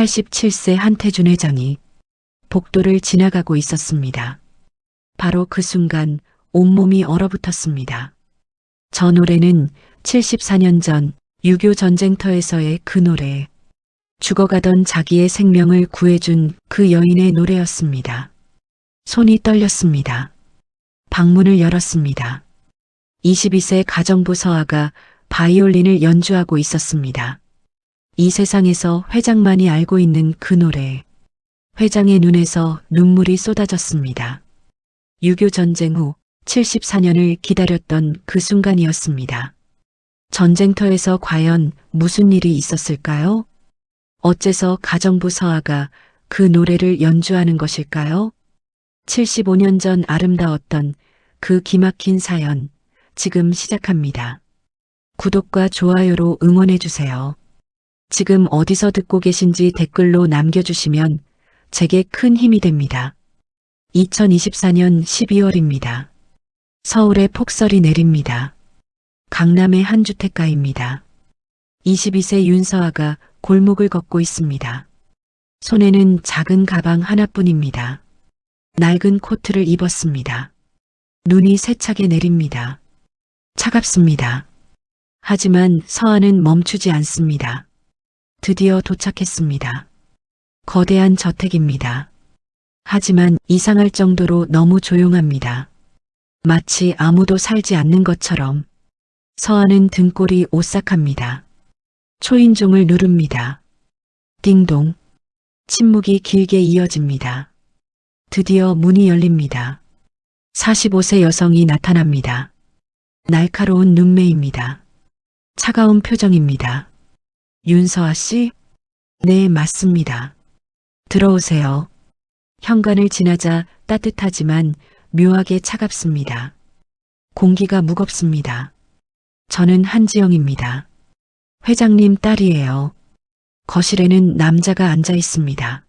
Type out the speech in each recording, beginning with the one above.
87세 한태준 회장이 복도를 지나가고 있었습니다. 바로 그 순간 온몸이 얼어붙었습니다. 저 노래는 74년 전 6.25 전쟁터에서의 그 노래, 죽어가던 자기의 생명을 구해준 그 여인의 노래였습니다. 손이 떨렸습니다. 방문을 열었습니다. 22세 가정부 서아가 바이올린을 연주하고 있었습니다. 이 세상에서 회장만이 알고 있는 그 노래. 회장의 눈에서 눈물이 쏟아졌습니다. 6.25 전쟁 후 74년을 기다렸던 그 순간이었습니다. 전쟁터에서 과연 무슨 일이 있었을까요? 어째서 가정부 서아가 그 노래를 연주하는 것일까요? 75년 전 아름다웠던 그 기막힌 사연, 지금 시작합니다. 구독과 좋아요로 응원해주세요. 지금 어디서 듣고 계신지 댓글로 남겨주시면 제게 큰 힘이 됩니다. 2024년 12월입니다. 서울에 폭설이 내립니다. 강남의 한 주택가입니다. 22세 윤서아가 골목을 걷고 있습니다. 손에는 작은 가방 하나뿐입니다. 낡은 코트를 입었습니다. 눈이 세차게 내립니다. 차갑습니다. 하지만 서아는 멈추지 않습니다. 드디어 도착했습니다. 거대한 저택입니다. 하지만 이상할 정도로 너무 조용합니다. 마치 아무도 살지 않는 것처럼. 서아는 등골이 오싹합니다. 초인종을 누릅니다. 띵동. 침묵이 길게 이어집니다. 드디어 문이 열립니다. 45세 여성이 나타납니다. 날카로운 눈매입니다. 차가운 표정입니다. 윤서아 씨? 네, 맞습니다. 들어오세요. 현관을 지나자 따뜻하지만 묘하게 차갑습니다. 공기가 무겁습니다. 저는 한지영입니다. 회장님 딸이에요. 거실에는 남자가 앉아 있습니다.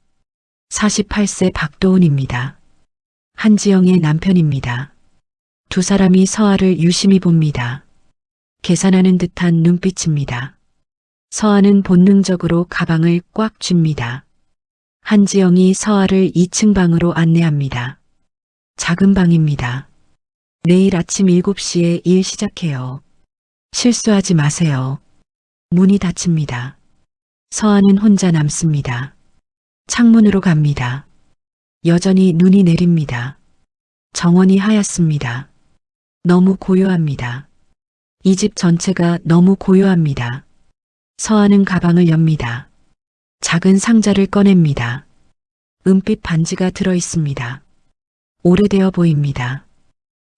48세 박도훈입니다. 한지영의 남편입니다. 두 사람이 서아를 유심히 봅니다. 계산하는 듯한 눈빛입니다. 서아는 본능적으로 가방을 꽉 쥡니다. 한지영이 서아를 2층 방으로 안내합니다. 작은 방입니다. 내일 아침 7시에 일 시작해요. 실수하지 마세요. 문이 닫힙니다. 서아는 혼자 남습니다. 창문으로 갑니다. 여전히 눈이 내립니다. 정원이 하얗습니다. 너무 고요합니다. 이 집 전체가 너무 고요합니다. 서아는 가방을 엽니다. 작은 상자를 꺼냅니다. 은빛 반지가 들어 있습니다. 오래되어 보입니다.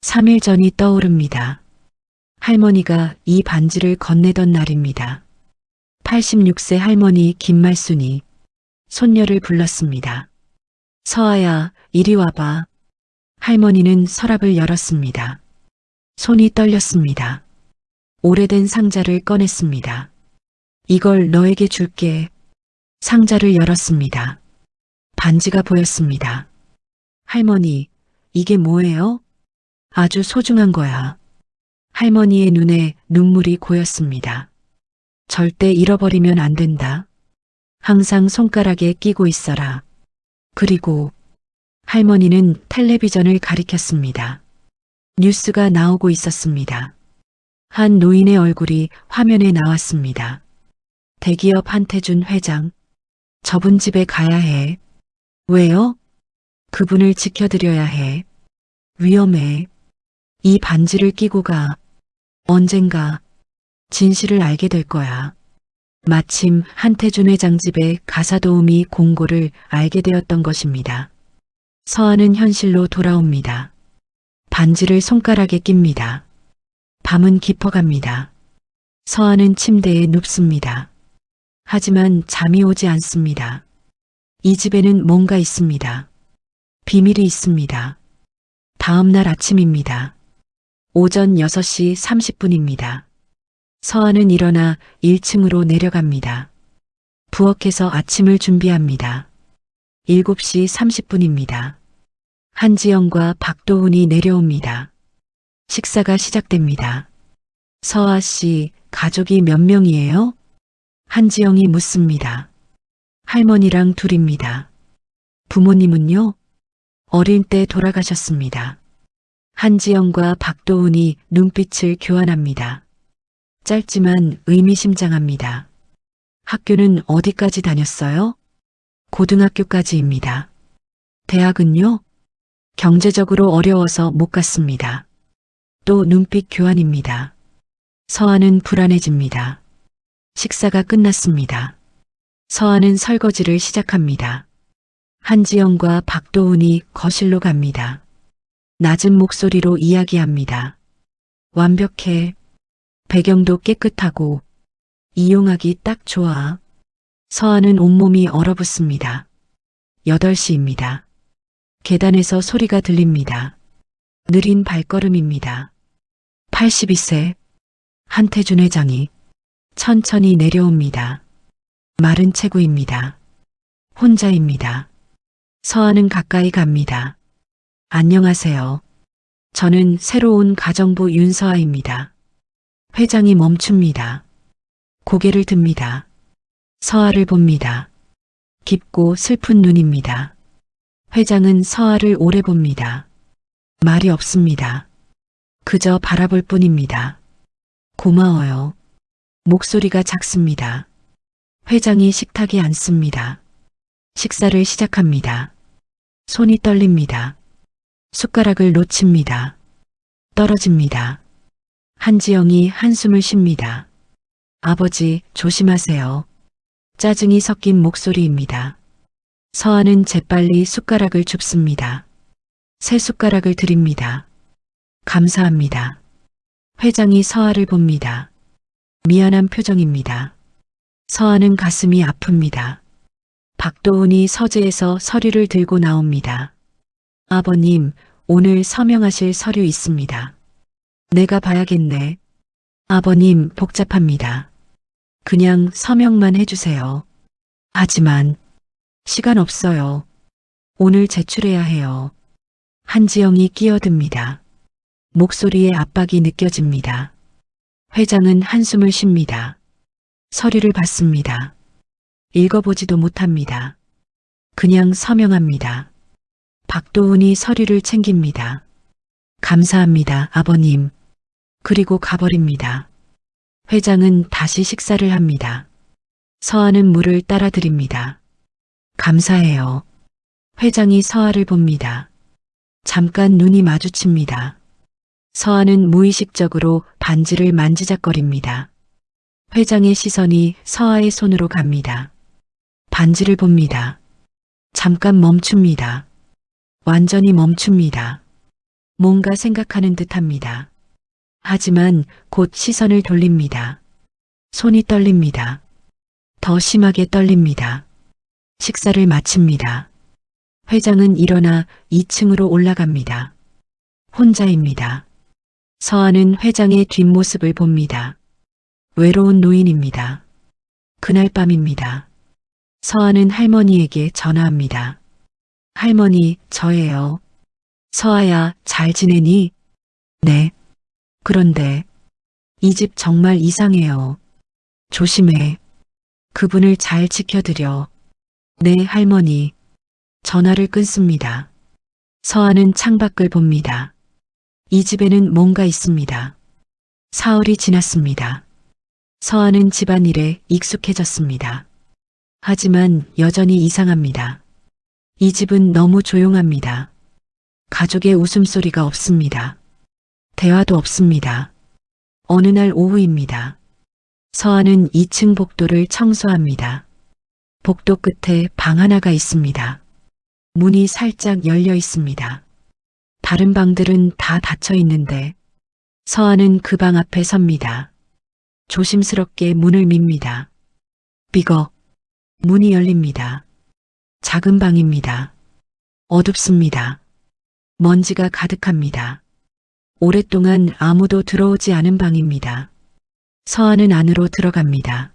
3일 전이 떠오릅니다. 할머니가 이 반지를 건네던 날입니다. 86세 할머니 김말순이 손녀를 불렀습니다. 서아야, 이리 와봐. 할머니는 서랍을 열었습니다. 손이 떨렸습니다. 오래된 상자를 꺼냈습니다. 이걸 너에게 줄게. 상자를 열었습니다. 반지가 보였습니다. 할머니, 이게 뭐예요? 아주 소중한 거야. 할머니의 눈에 눈물이 고였습니다. 절대 잃어버리면 안 된다. 항상 손가락에 끼고 있어라. 그리고 할머니는 텔레비전을 가리켰습니다. 뉴스가 나오고 있었습니다. 한 노인의 얼굴이 화면에 나왔습니다. 대기업 한태준 회장. 저분 집에 가야 해. 왜요? 그분을 지켜드려야 해. 위험해. 이 반지를 끼고 가. 언젠가 진실을 알게 될 거야. 마침 한태준 회장 집의 가사도우미 공고를 알게 되었던 것입니다. 서아는 현실로 돌아옵니다. 반지를 손가락에 낍니다. 밤은 깊어갑니다. 서아는 침대에 눕습니다. 하지만 잠이 오지 않습니다. 이 집에는 뭔가 있습니다. 비밀이 있습니다. 다음 날 아침입니다. 오전 6시 30분입니다. 서아는 일어나 1층으로 내려갑니다. 부엌에서 아침을 준비합니다. 7시 30분입니다. 한지영과 박도훈이 내려옵니다. 식사가 시작됩니다. 서아 씨, 가족이 몇 명이에요? 한지영이 묻습니다. 할머니랑 둘입니다. 부모님은요? 어린 때 돌아가셨습니다. 한지영과 박도훈이 눈빛을 교환합니다. 짧지만 의미심장합니다. 학교는 어디까지 다녔어요? 고등학교까지입니다. 대학은요? 경제적으로 어려워서 못 갔습니다. 또 눈빛 교환입니다. 서아는 불안해집니다. 식사가 끝났습니다. 서아는 설거지를 시작합니다. 한지영과 박도훈이 거실로 갑니다. 낮은 목소리로 이야기합니다. 완벽해. 배경도 깨끗하고 이용하기 딱 좋아. 서아는 온몸이 얼어붙습니다. 8시입니다. 계단에서 소리가 들립니다. 느린 발걸음입니다. 82세 한태준 회장이 천천히 내려옵니다. 마른 체구입니다. 혼자입니다. 서아는 가까이 갑니다. 안녕하세요. 저는 새로운 가정부 윤서아입니다. 회장이 멈춥니다. 고개를 듭니다. 서아를 봅니다. 깊고 슬픈 눈입니다. 회장은 서아를 오래 봅니다. 말이 없습니다. 그저 바라볼 뿐입니다. 고마워요. 목소리가 작습니다. 회장이 식탁에 앉습니다. 식사를 시작합니다. 손이 떨립니다. 숟가락을 놓칩니다. 떨어집니다. 한지영이 한숨을 쉽니다. 아버지, 조심하세요. 짜증이 섞인 목소리입니다. 서아는 재빨리 숟가락을 줍습니다. 새 숟가락을 드립니다. 감사합니다. 회장이 서아를 봅니다. 미안한 표정입니다. 서아는 가슴이 아픕니다. 박도훈이 서재에서 서류를 들고 나옵니다. 아버님, 오늘 서명하실 서류 있습니다. 내가 봐야겠네. 아버님, 복잡합니다. 그냥 서명만 해주세요. 하지만 시간 없어요. 오늘 제출해야 해요. 한지영이 끼어듭니다. 목소리에 압박이 느껴집니다. 회장은 한숨을 쉽니다. 서류를 받습니다. 읽어보지도 못합니다. 그냥 서명합니다. 박도훈이 서류를 챙깁니다. 감사합니다, 아버님. 그리고 가버립니다. 회장은 다시 식사를 합니다. 서아는 물을 따라 드립니다. 감사해요. 회장이 서아를 봅니다. 잠깐 눈이 마주칩니다. 서아는 무의식적으로 반지를 만지작거립니다. 회장의 시선이 서아의 손으로 갑니다. 반지를 봅니다. 잠깐 멈춥니다. 완전히 멈춥니다. 뭔가 생각하는 듯합니다. 하지만 곧 시선을 돌립니다. 손이 떨립니다. 더 심하게 떨립니다. 식사를 마칩니다. 회장은 일어나 2층으로 올라갑니다. 혼자입니다. 서아는 회장의 뒷모습을 봅니다. 외로운 노인입니다. 그날 밤입니다. 서아는 할머니에게 전화합니다. 할머니, 저예요. 서아야, 잘 지내니? 네. 그런데 이 집 정말 이상해요. 조심해. 그분을 잘 지켜드려. 네, 할머니. 전화를 끊습니다. 서아는 창밖을 봅니다. 이 집에는 뭔가 있습니다. 사흘이 지났습니다. 서아는 집안일에 익숙해졌습니다. 하지만 여전히 이상합니다. 이 집은 너무 조용합니다. 가족의 웃음소리가 없습니다. 대화도 없습니다. 어느 날 오후입니다. 서아는 2층 복도를 청소합니다. 복도 끝에 방 하나가 있습니다. 문이 살짝 열려 있습니다. 다른 방들은 다 닫혀 있는데 서아는 그 방 앞에 섭니다. 조심스럽게 문을 밉니다. 삐걱. 문이 열립니다. 작은 방입니다. 어둡습니다. 먼지가 가득합니다. 오랫동안 아무도 들어오지 않은 방입니다. 서아는 안으로 들어갑니다.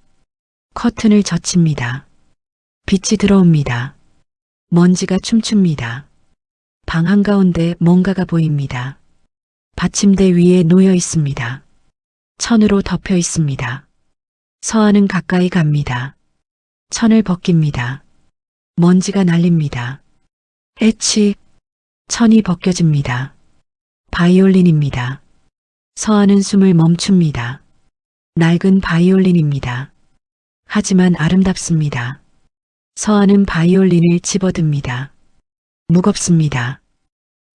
커튼을 젖힙니다. 빛이 들어옵니다. 먼지가 춤춥니다. 방 한가운데 뭔가가 보입니다. 받침대 위에 놓여 있습니다. 천으로 덮여 있습니다. 서아는 가까이 갑니다. 천을 벗깁니다. 먼지가 날립니다. 에치, 천이 벗겨집니다. 바이올린입니다. 서하는 숨을 멈춥니다. 낡은 바이올린입니다. 하지만 아름답습니다. 서하는 바이올린을 집어듭니다. 무겁습니다.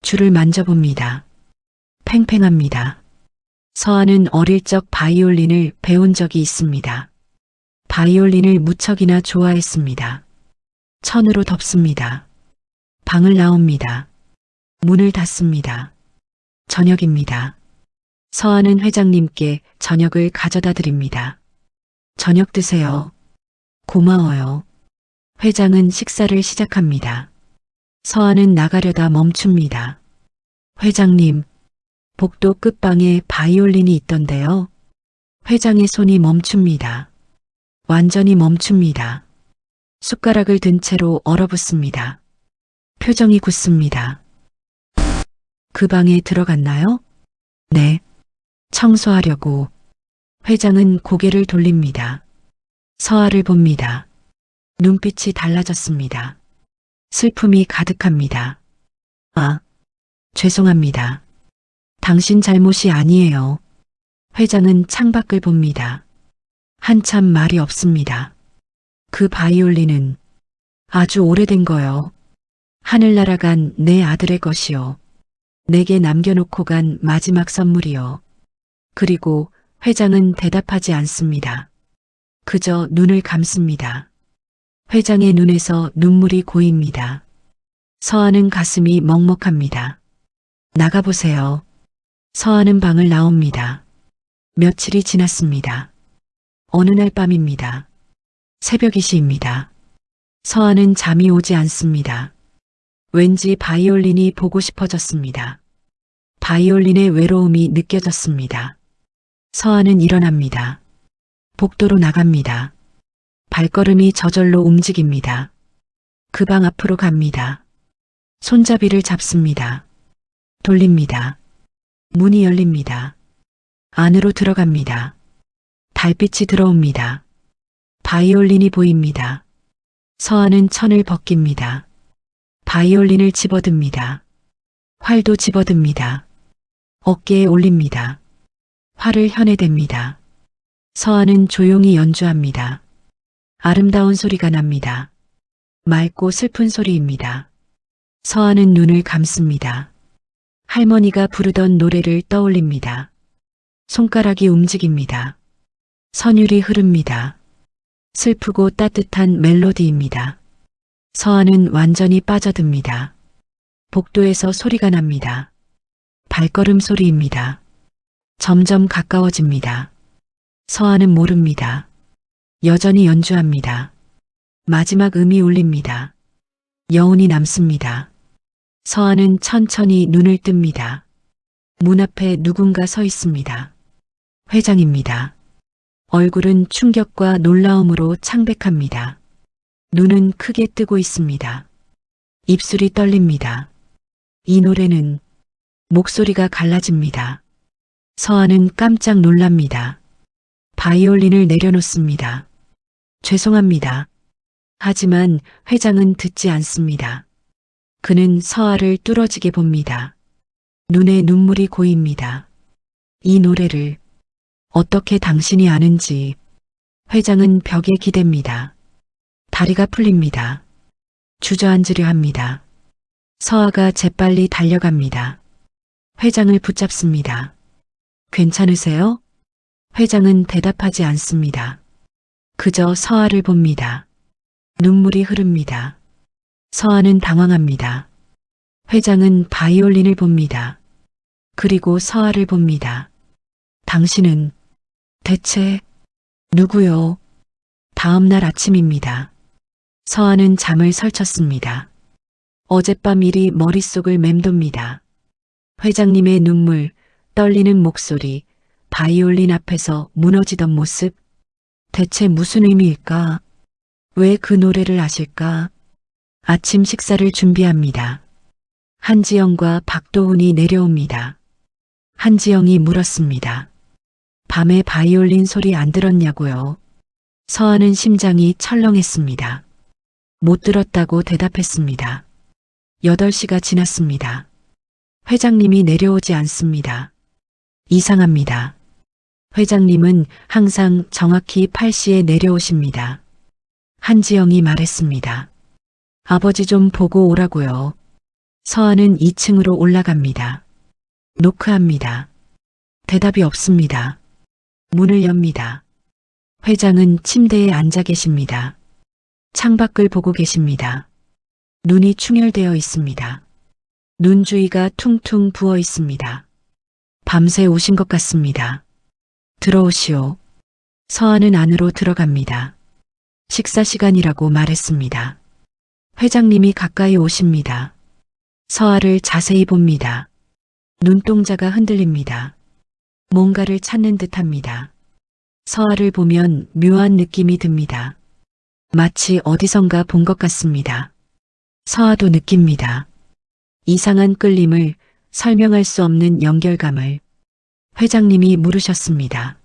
줄을 만져봅니다. 팽팽합니다. 서하는 어릴 적 바이올린을 배운 적이 있습니다. 바이올린을 무척이나 좋아했습니다. 천으로 덮습니다. 방을 나옵니다. 문을 닫습니다. 저녁입니다. 서하는 회장님께 저녁을 가져다 드립니다. 저녁 드세요. 고마워요. 회장은 식사를 시작합니다. 서하는 나가려다 멈춥니다. 회장님, 복도 끝방에 바이올린이 있던데요. 회장의 손이 멈춥니다. 완전히 멈춥니다. 숟가락을 든 채로 얼어붙습니다. 표정이 굳습니다. 그 방에 들어갔나요? 네. 청소하려고. 회장은 고개를 돌립니다. 서하를 봅니다. 눈빛이 달라졌습니다. 슬픔이 가득합니다. 아, 죄송합니다. 당신 잘못이 아니에요. 회장은 창밖을 봅니다. 한참 말이 없습니다. 그 바이올린은 아주 오래된 거요. 하늘 날아간 내 아들의 것이요. 내게 남겨놓고 간 마지막 선물이요. 그리고 회장은 대답하지 않습니다. 그저 눈을 감습니다. 회장의 눈에서 눈물이 고입니다. 서하는 가슴이 먹먹합니다. 나가보세요. 서하는 방을 나옵니다. 며칠이 지났습니다. 어느 날 밤입니다. 새벽 2시입니다. 서하는 잠이 오지 않습니다. 왠지 바이올린이 보고 싶어졌습니다. 바이올린의 외로움이 느껴졌습니다. 서하는 일어납니다. 복도로 나갑니다. 발걸음이 저절로 움직입니다. 그 방 앞으로 갑니다. 손잡이를 잡습니다. 돌립니다. 문이 열립니다. 안으로 들어갑니다. 달빛이 들어옵니다. 바이올린이 보입니다. 서하는 천을 벗깁니다. 바이올린을 집어듭니다. 활도 집어듭니다. 어깨에 올립니다. 활을 현에댑니다. 서하는 조용히 연주합니다. 아름다운 소리가 납니다. 맑고 슬픈 소리입니다. 서하는 눈을 감습니다. 할머니가 부르던 노래를 떠올립니다. 손가락이 움직입니다. 선율이 흐릅니다. 슬프고 따뜻한 멜로디입니다. 서하는 완전히 빠져듭니다. 복도에서 소리가 납니다. 발걸음 소리입니다. 점점 가까워집니다. 서하는 모릅니다. 여전히 연주합니다. 마지막 음이 울립니다. 여운이 남습니다. 서하는 천천히 눈을 뜹니다. 문 앞에 누군가 서 있습니다. 회장입니다. 얼굴은 충격과 놀라움으로 창백합니다. 눈은 크게 뜨고 있습니다. 입술이 떨립니다. 이 노래는 목소리가 갈라집니다. 서하는 깜짝 놀랍니다. 바이올린을 내려놓습니다. 죄송합니다. 하지만 회장은 듣지 않습니다. 그는 서하를 뚫어지게 봅니다. 눈에 눈물이 고입니다. 이 노래를 어떻게 당신이 아는지. 회장은 벽에 기댑니다. 다리가 풀립니다. 주저앉으려 합니다. 서하가 재빨리 달려갑니다. 회장을 붙잡습니다. 괜찮으세요? 회장은 대답하지 않습니다. 그저 서하를 봅니다. 눈물이 흐릅니다. 서하는 당황합니다. 회장은 바이올린을 봅니다. 그리고 서하를 봅니다. 당신은 대체 누구요? 다음 날 아침입니다. 서하는 잠을 설쳤습니다. 어젯밤 일이 머릿속을 맴돕니다. 회장님의 눈물, 떨리는 목소리, 바이올린 앞에서 무너지던 모습. 대체 무슨 의미일까? 왜 그 노래를 아실까? 아침 식사를 준비합니다. 한지영과 박도훈이 내려옵니다. 한지영이 물었습니다. 밤에 바이올린 소리 안 들었냐고요? 서하는 심장이 철렁했습니다. 못 들었다고 대답했습니다. 8시가 지났습니다. 회장님이 내려오지 않습니다. 이상합니다. 회장님은 항상 정확히 8시에 내려오십니다. 한지영이 말했습니다. 아버지 좀 보고 오라고요. 서하는 2층으로 올라갑니다. 노크합니다. 대답이 없습니다. 문을 엽니다. 회장은 침대에 앉아 계십니다. 창밖을 보고 계십니다. 눈이 충혈되어 있습니다. 눈 주위가 퉁퉁 부어 있습니다. 밤새 오신 것 같습니다. 들어오시오. 서하는 안으로 들어갑니다. 식사 시간이라고 말했습니다. 회장님이 가까이 오십니다. 서하를 자세히 봅니다. 눈동자가 흔들립니다. 뭔가를 찾는 듯합니다. 서하를 보면 묘한 느낌이 듭니다. 마치 어디선가 본 것 같습니다. 서하도 느낍니다. 이상한 끌림을, 설명할 수 없는 연결감을. 회장님이 물으셨습니다.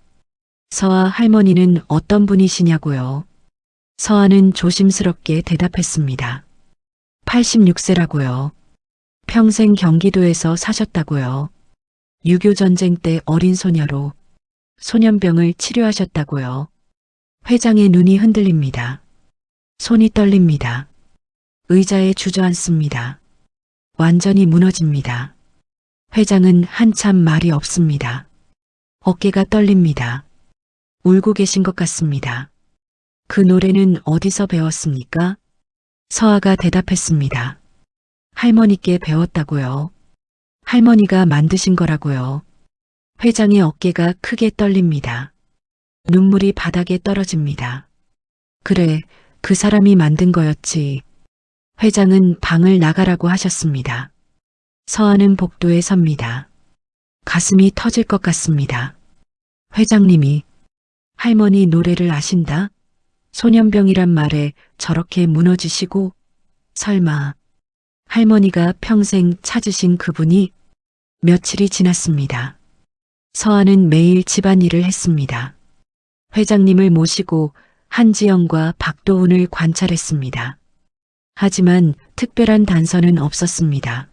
서하 할머니는 어떤 분이시냐고요? 서하는 조심스럽게 대답했습니다. 86세라고요. 평생 경기도에서 사셨다고요. 6.25 전쟁 때 어린 소녀로 소년병을 치료하셨다고요. 회장의 눈이 흔들립니다. 손이 떨립니다. 의자에 주저앉습니다. 완전히 무너집니다. 회장은 한참 말이 없습니다. 어깨가 떨립니다. 울고 계신 것 같습니다. 그 노래는 어디서 배웠습니까? 서하가 대답했습니다. 할머니께 배웠다고요. 할머니가 만드신 거라고요. 회장의 어깨가 크게 떨립니다. 눈물이 바닥에 떨어집니다. 그래, 그 사람이 만든 거였지. 회장은 방을 나가라고 하셨습니다. 서하는 복도에 섭니다. 가슴이 터질 것 같습니다. 회장님이 할머니 노래를 아신다? 소년병이란 말에 저렇게 무너지시고 설마 할머니가 평생 찾으신 그분이. 며칠이 지났습니다. 서하는 매일 집안일을 했습니다. 회장님을 모시고 한지영과 박도훈을 관찰했습니다. 하지만 특별한 단서는 없었습니다.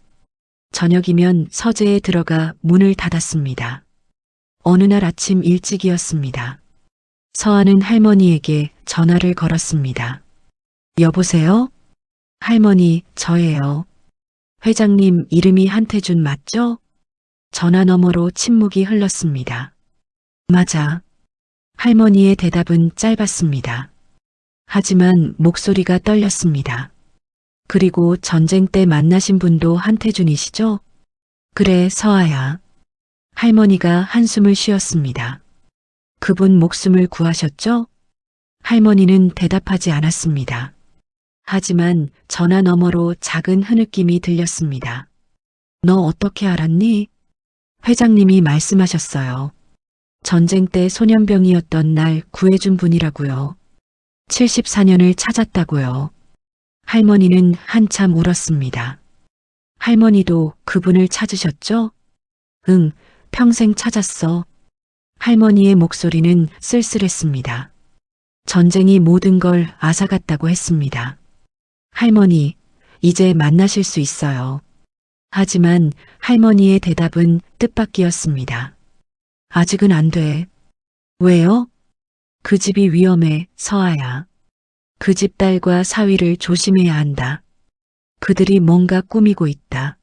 저녁이면 서재에 들어가 문을 닫았습니다. 어느 날 아침 일찍이었습니다. 서하는 할머니에게 전화를 걸었습니다. 여보세요? 할머니, 저예요. 회장님 이름이 한태준 맞죠? 전화 너머로 침묵이 흘렀습니다. 맞아. 할머니의 대답은 짧았습니다. 하지만 목소리가 떨렸습니다. 그리고 전쟁 때 만나신 분도 한태준이시죠? 그래, 서하야. 할머니가 한숨을 쉬었습니다. 그분 목숨을 구하셨죠? 할머니는 대답하지 않았습니다. 하지만 전화 너머로 작은 흐느낌이 들렸습니다. 너 어떻게 알았니? 회장님이 말씀하셨어요. 전쟁 때 소년병이었던 날 구해준 분이라고요. 74년을 찾았다고요. 할머니는 한참 울었습니다. 할머니도 그분을 찾으셨죠? 응, 평생 찾았어. 할머니의 목소리는 쓸쓸했습니다. 전쟁이 모든 걸 앗아갔다고 했습니다. 할머니, 이제 만나실 수 있어요. 하지만 할머니의 대답은 뜻밖이었습니다. 아직은 안 돼. 왜요? 그 집이 위험해, 서하야. 그 집 딸과 사위를 조심해야 한다. 그들이 뭔가 꾸미고 있다.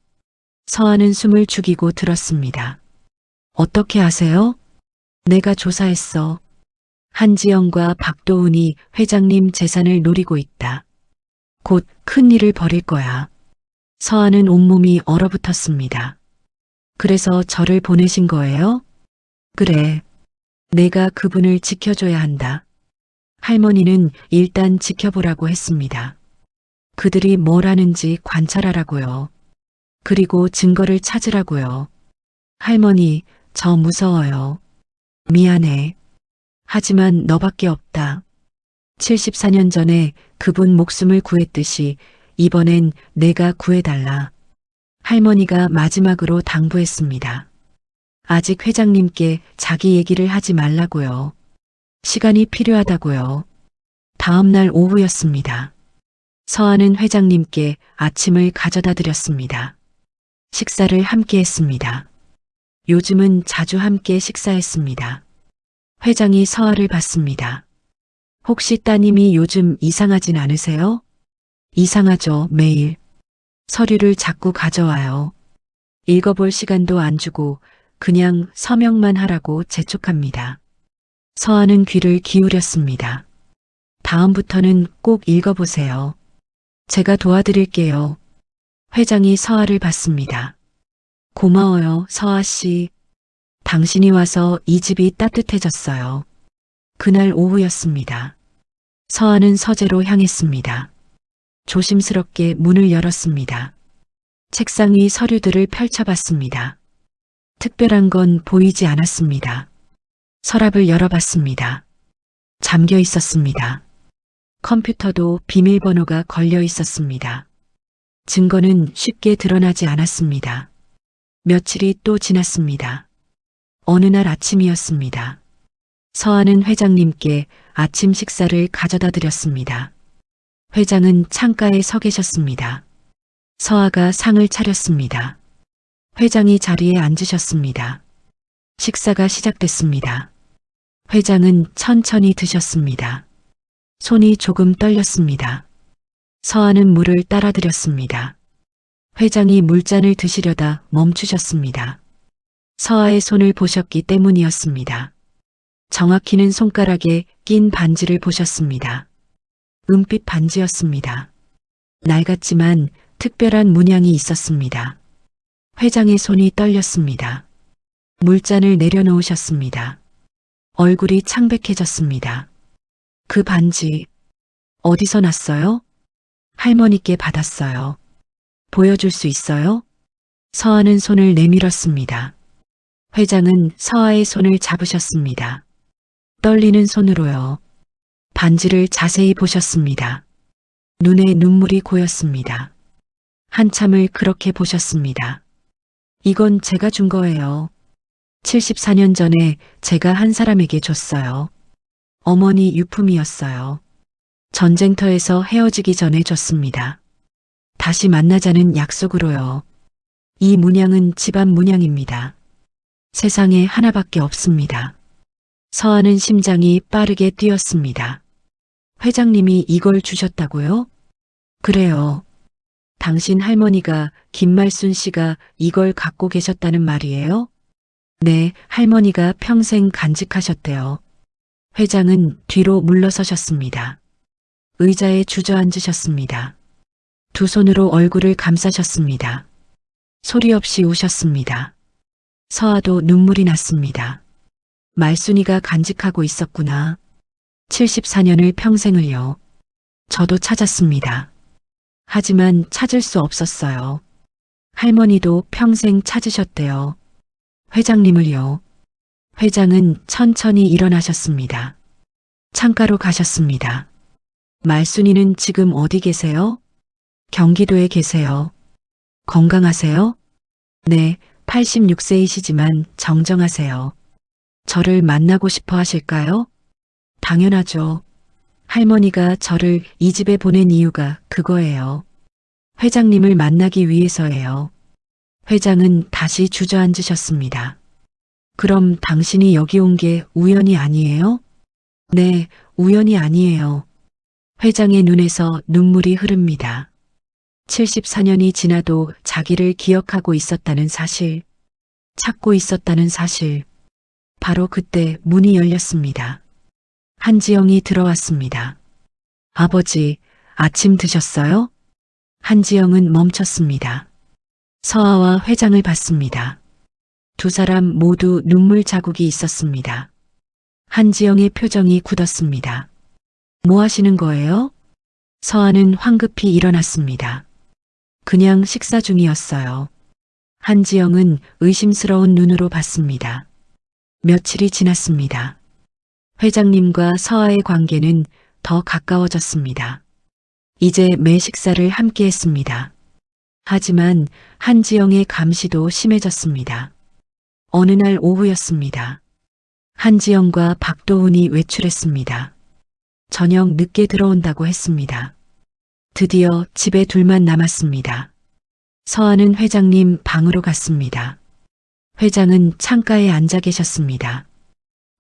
서하는 숨을 죽이고 들었습니다. 어떻게 아세요? 내가 조사했어. 한지영과 박도훈이 회장님 재산을 노리고 있다. 곧 큰 일을 벌일 거야. 서하는 온몸이 얼어붙었습니다. 그래서 저를 보내신 거예요? 그래. 내가 그분을 지켜줘야 한다. 할머니는 일단 지켜보라고 했습니다. 그들이 뭘 하는지 관찰하라고요. 그리고 증거를 찾으라고요. 할머니, 저 무서워요. 미안해. 하지만 너밖에 없다. 74년 전에 그분 목숨을 구했듯이 이번엔 내가 구해달라. 할머니가 마지막으로 당부했습니다. 아직 회장님께 자기 얘기를 하지 말라고요. 시간이 필요하다고요. 다음 날 오후였습니다. 서하는 회장님께 아침을 가져다 드렸습니다. 식사를 함께 했습니다. 요즘은 자주 함께 식사했습니다. 회장이 서하를 봤습니다. 혹시 따님이 요즘 이상하진 않으세요? 이상하죠, 매일. 서류를 자꾸 가져와요. 읽어볼 시간도 안 주고 그냥 서명만 하라고 재촉합니다. 서하는 귀를 기울였습니다. 다음부터는 꼭 읽어보세요. 제가 도와드릴게요. 회장이 서하를 봤습니다. 고마워요, 서하 씨. 당신이 와서 이 집이 따뜻해졌어요. 그날 오후였습니다. 서하는 서재로 향했습니다. 조심스럽게 문을 열었습니다. 책상 위 서류들을 펼쳐봤습니다. 특별한 건 보이지 않았습니다. 서랍을 열어봤습니다. 잠겨 있었습니다. 컴퓨터도 비밀번호가 걸려 있었습니다. 증거는 쉽게 드러나지 않았습니다. 며칠이 또 지났습니다. 어느 날 아침이었습니다. 서하는 회장님께 아침 식사를 가져다 드렸습니다. 회장은 창가에 서 계셨습니다. 서하가 상을 차렸습니다. 회장이 자리에 앉으셨습니다. 식사가 시작됐습니다. 회장은 천천히 드셨습니다. 손이 조금 떨렸습니다. 서하는 물을 따라 드렸습니다. 회장이 물잔을 드시려다 멈추셨습니다. 서하의 손을 보셨기 때문이었습니다. 정확히는 손가락에 낀 반지를 보셨습니다. 은빛 반지였습니다. 낡았지만 특별한 문양이 있었습니다. 회장의 손이 떨렸습니다. 물잔을 내려놓으셨습니다. 얼굴이 창백해졌습니다. 그 반지 어디서 났어요? 할머니께 받았어요. 보여줄 수 있어요? 서하는 손을 내밀었습니다. 회장은 서하의 손을 잡으셨습니다. 떨리는 손으로요. 반지를 자세히 보셨습니다. 눈에 눈물이 고였습니다. 한참을 그렇게 보셨습니다. 이건 제가 준 거예요. 74년 전에 제가 한 사람에게 줬어요. 어머니 유품이었어요. 전쟁터에서 헤어지기 전에 줬습니다. 다시 만나자는 약속으로요. 이 문양은 집안 문양입니다. 세상에 하나밖에 없습니다. 서하는 심장이 빠르게 뛰었습니다. 회장님이 이걸 주셨다고요? 그래요. 당신 할머니가 김말순 씨가 이걸 갖고 계셨다는 말이에요? 네, 할머니가 평생 간직하셨대요. 회장은 뒤로 물러서셨습니다. 의자에 주저앉으셨습니다. 두 손으로 얼굴을 감싸셨습니다. 소리 없이 우셨습니다. 서하도 눈물이 났습니다. 말순이가 간직하고 있었구나. 74년을 평생을요. 저도 찾았습니다. 하지만 찾을 수 없었어요. 할머니도 평생 찾으셨대요. 회장님을요. 회장은 천천히 일어나셨습니다. 창가로 가셨습니다. 말순이는 지금 어디 계세요? 경기도에 계세요. 건강하세요? 네, 86세이시지만 정정하세요. 저를 만나고 싶어 하실까요? 당연하죠. 할머니가 저를 이 집에 보낸 이유가 그거예요. 회장님을 만나기 위해서예요. 회장은 다시 주저앉으셨습니다. 그럼 당신이 여기 온 게 우연이 아니에요? 네, 우연이 아니에요. 회장의 눈에서 눈물이 흐릅니다. 74년이 지나도 자기를 기억하고 있었다는 사실, 찾고 있었다는 사실. 바로 그때 문이 열렸습니다. 한지영이 들어왔습니다. 아버지, 아침 드셨어요? 한지영은 멈췄습니다. 서하와 회장을 봤습니다. 두 사람 모두 눈물 자국이 있었습니다. 한지영의 표정이 굳었습니다. 뭐 하시는 거예요? 서하는 황급히 일어났습니다. 그냥 식사 중이었어요. 한지영은 의심스러운 눈으로 봤습니다. 며칠이 지났습니다. 회장님과 서하의 관계는 더 가까워졌습니다. 이제 매 식사를 함께 했습니다. 하지만 한지영의 감시도 심해졌습니다. 어느 날 오후였습니다. 한지영과 박도훈이 외출했습니다. 저녁 늦게 들어온다고 했습니다. 드디어 집에 둘만 남았습니다. 서하는 회장님 방으로 갔습니다. 회장은 창가에 앉아 계셨습니다.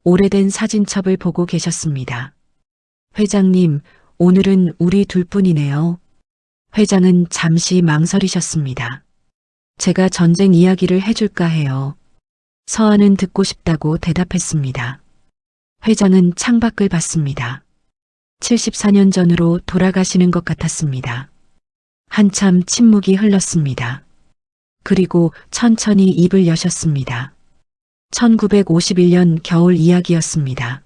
오래된 사진첩을 보고 계셨습니다. 회장님, 오늘은 우리 둘뿐이네요. 회장은 잠시 망설이셨습니다. 제가 전쟁 이야기를 해줄까 해요. 서하는 듣고 싶다고 대답했습니다. 회장은 창밖을 봤습니다. 74년 전으로 돌아가시는 것 같았습니다. 한참 침묵이 흘렀습니다. 그리고 천천히 입을 여셨습니다. 1951년 겨울 이야기였습니다.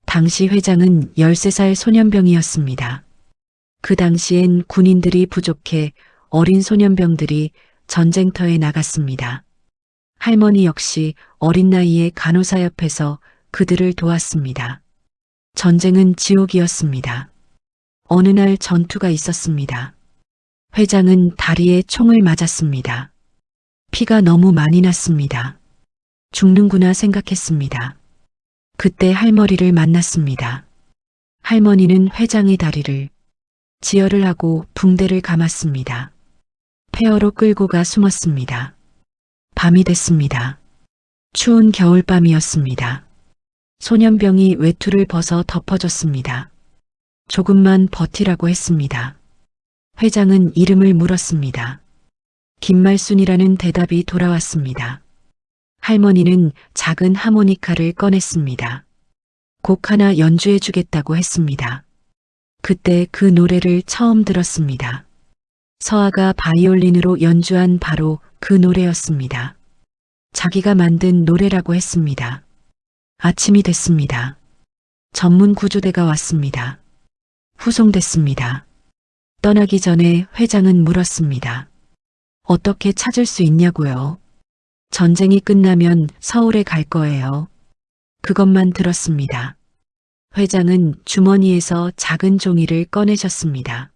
당시 회장은 13살 소년병이었습니다. 그 당시엔 군인들이 부족해 어린 소년병들이 전쟁터에 나갔습니다. 할머니 역시 어린 나이에 간호사 옆에서 그들을 도왔습니다. 전쟁은 지옥이었습니다. 어느 날 전투가 있었습니다. 회장은 다리에 총을 맞았습니다. 피가 너무 많이 났습니다. 죽는구나 생각했습니다. 그때 할머니를 만났습니다. 할머니는 회장의 다리를 지혈을 하고 붕대를 감았습니다. 폐허로 끌고 가 숨었습니다. 밤이 됐습니다. 추운 겨울밤이었습니다. 소년병이 외투를 벗어 덮어줬습니다. 조금만 버티라고 했습니다. 회장은 이름을 물었습니다. 김말순이라는 대답이 돌아왔습니다. 할머니는 작은 하모니카를 꺼냈습니다. 곡 하나 연주해 주겠다고 했습니다. 그때 그 노래를 처음 들었습니다. 서하가 바이올린으로 연주한 바로 그 노래였습니다. 자기가 만든 노래라고 했습니다. 아침이 됐습니다. 전문 구조대가 왔습니다. 후송됐습니다. 떠나기 전에 회장은 물었습니다. 어떻게 찾을 수 있냐고요? 전쟁이 끝나면 서울에 갈 거예요. 그것만 들었습니다. 회장은 주머니에서 작은 종이를 꺼내셨습니다.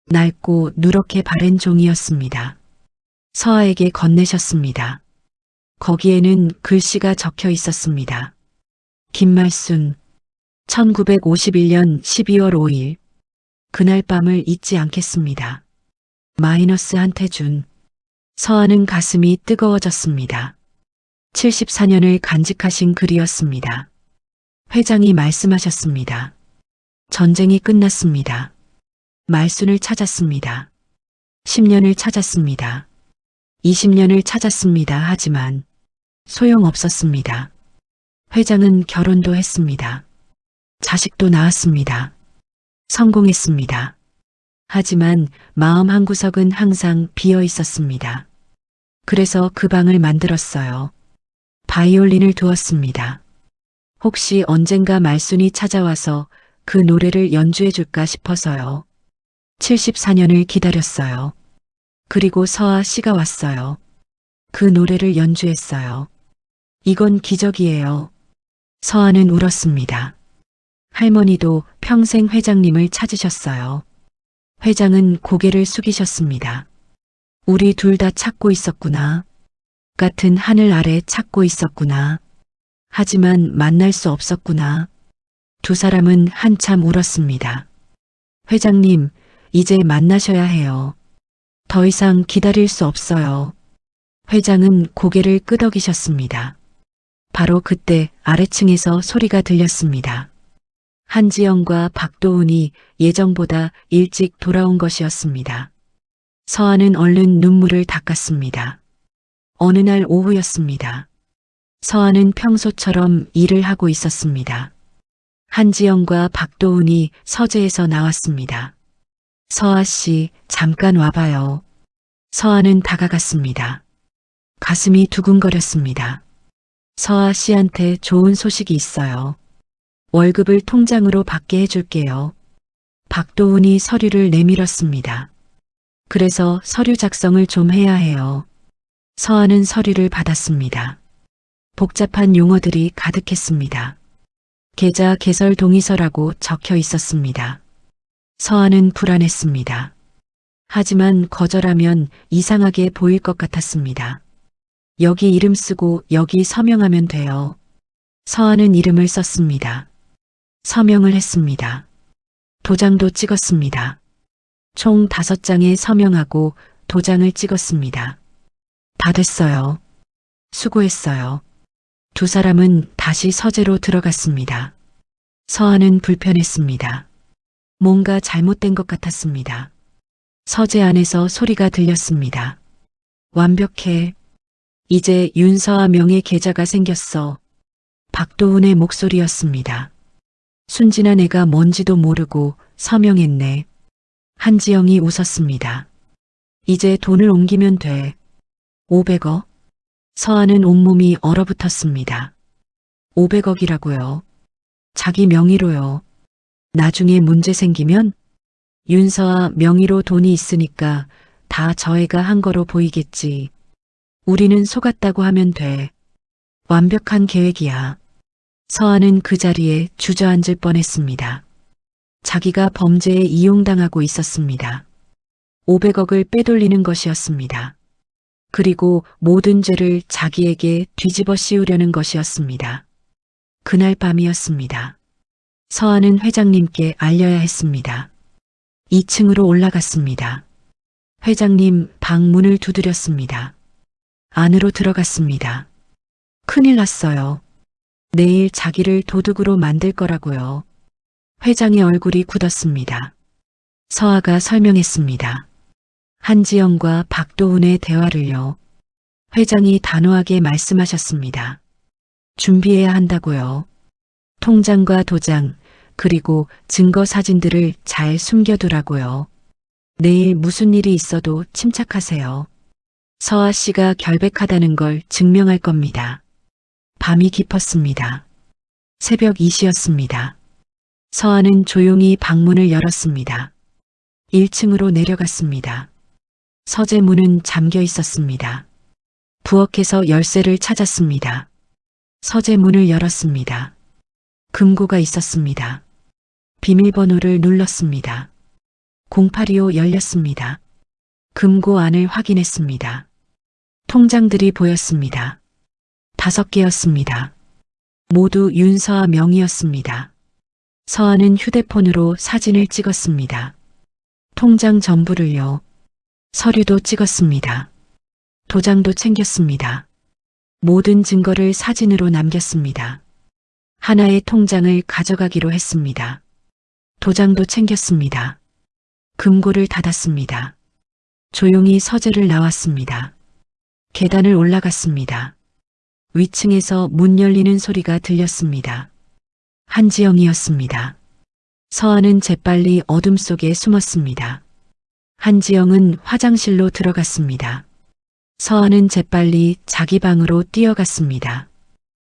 낡고 누렇게 바랜 종이였습니다. 서하에게 건네셨습니다. 거기에는 글씨가 적혀 있었습니다. 김말순, 1951년 12월 5일. 그날 밤을 잊지 않겠습니다. 마이너스 한태준. 서하는 가슴이 뜨거워졌습니다. 74년을 간직하신 글이었습니다. 회장이 말씀하셨습니다. 전쟁이 끝났습니다. 말순을 찾았습니다. 10년을 찾았습니다. 20년을 찾았습니다. 하지만 소용없었습니다. 회장은 결혼도 했습니다. 자식도 낳았습니다. 성공했습니다. 하지만 마음 한구석은 항상 비어 있었습니다. 그래서 그 방을 만들었어요. 바이올린을 두었습니다. 혹시 언젠가 말순이 찾아와서 그 노래를 연주해 줄까 싶어서요. 74년을 기다렸어요. 그리고 서하 씨가 왔어요. 그 노래를 연주했어요. 이건 기적이에요. 서하는 울었습니다. 할머니도 평생 회장님을 찾으셨어요. 회장은 고개를 숙이셨습니다. 우리 둘 다 찾고 있었구나. 같은 하늘 아래 찾고 있었구나. 하지만 만날 수 없었구나. 두 사람은 한참 울었습니다. 회장님, 이제 만나셔야 해요. 더 이상 기다릴 수 없어요. 회장은 고개를 끄덕이셨습니다. 바로 그때 아래층에서 소리가 들렸습니다. 한지영과 박도훈이 예정보다 일찍 돌아온 것이었습니다. 서하는 얼른 눈물을 닦았습니다. 어느 날 오후였습니다. 서하는 평소처럼 일을 하고 있었습니다. 한지영과 박도훈이 서재에서 나왔습니다. 서하 씨, 잠깐 와봐요. 서하는 다가갔습니다. 가슴이 두근거렸습니다. 서하 씨한테 좋은 소식이 있어요. 월급을 통장으로 받게 해줄게요. 박도훈이 서류를 내밀었습니다. 그래서 서류 작성을 좀 해야 해요. 서하는 서류를 받았습니다. 복잡한 용어들이 가득했습니다. 계좌 개설 동의서라고 적혀 있었습니다. 서하는 불안했습니다. 하지만 거절하면 이상하게 보일 것 같았습니다. 여기 이름 쓰고 여기 서명하면 돼요. 서하는 이름을 썼습니다. 서명을 했습니다. 도장도 찍었습니다. 총 5장에 서명하고 도장을 찍었습니다. 다 됐어요. 수고했어요. 두 사람은 다시 서재로 들어갔습니다. 서한은 불편했습니다. 뭔가 잘못된 것 같았습니다. 서재 안에서 소리가 들렸습니다. 완벽해. 이제 윤서아 명의 계좌가 생겼어. 박도훈의 목소리였습니다. 순진한 애가 뭔지도 모르고 서명했네. 한지영이 웃었습니다. 이제 돈을 옮기면 돼. 500억? 서한은 온몸이 얼어붙었습니다. 500억이라고요. 자기 명의로요. 나중에 문제 생기면 윤서아 명의로 돈이 있으니까 다 저 애가 한 거로 보이겠지. 우리는 속았다고 하면 돼. 완벽한 계획이야. 서한은 그 자리에 주저앉을 뻔했습니다. 자기가 범죄에 이용당하고 있었습니다. 500억을 빼돌리는 것이었습니다. 그리고 모든 죄를 자기에게 뒤집어 씌우려는 것이었습니다. 그날 밤이었습니다. 서한은 회장님께 알려야 했습니다. 2층으로 올라갔습니다. 회장님 방 문을 두드렸습니다. 안으로 들어갔습니다. 큰일 났어요. 내일 자기를 도둑으로 만들 거라고요. 회장의 얼굴이 굳었습니다. 서아가 설명했습니다. 한지영과 박도훈의 대화를요. 회장이 단호하게 말씀하셨습니다. 준비해야 한다고요. 통장과 도장, 그리고 증거 사진들을 잘 숨겨두라고요. 내일 무슨 일이 있어도 침착하세요. 서아 씨가 결백하다는 걸 증명할 겁니다. 밤이 깊었습니다. 새벽 2시였습니다. 서아는 조용히 방문을 열었습니다. 1층으로 내려갔습니다. 서재 문은 잠겨 있었습니다. 부엌에서 열쇠를 찾았습니다. 서재 문을 열었습니다. 금고가 있었습니다. 비밀번호를 눌렀습니다. 0825 열렸습니다. 금고 안을 확인했습니다. 통장들이 보였습니다. 5개였습니다. 모두 윤서아 명의였습니다. 서아는 휴대폰으로 사진을 찍었습니다. 통장 전부를요. 서류도 찍었습니다. 도장도 챙겼습니다. 모든 증거를 사진으로 남겼습니다. 하나의 통장을 가져가기로 했습니다. 도장도 챙겼습니다. 금고를 닫았습니다. 조용히 서재를 나왔습니다. 계단을 올라갔습니다. 위층에서 문 열리는 소리가 들렸습니다. 한지영이었습니다. 서아는 재빨리 어둠 속에 숨었습니다. 한지영은 화장실로 들어갔습니다. 서아는 재빨리 자기 방으로 뛰어갔습니다.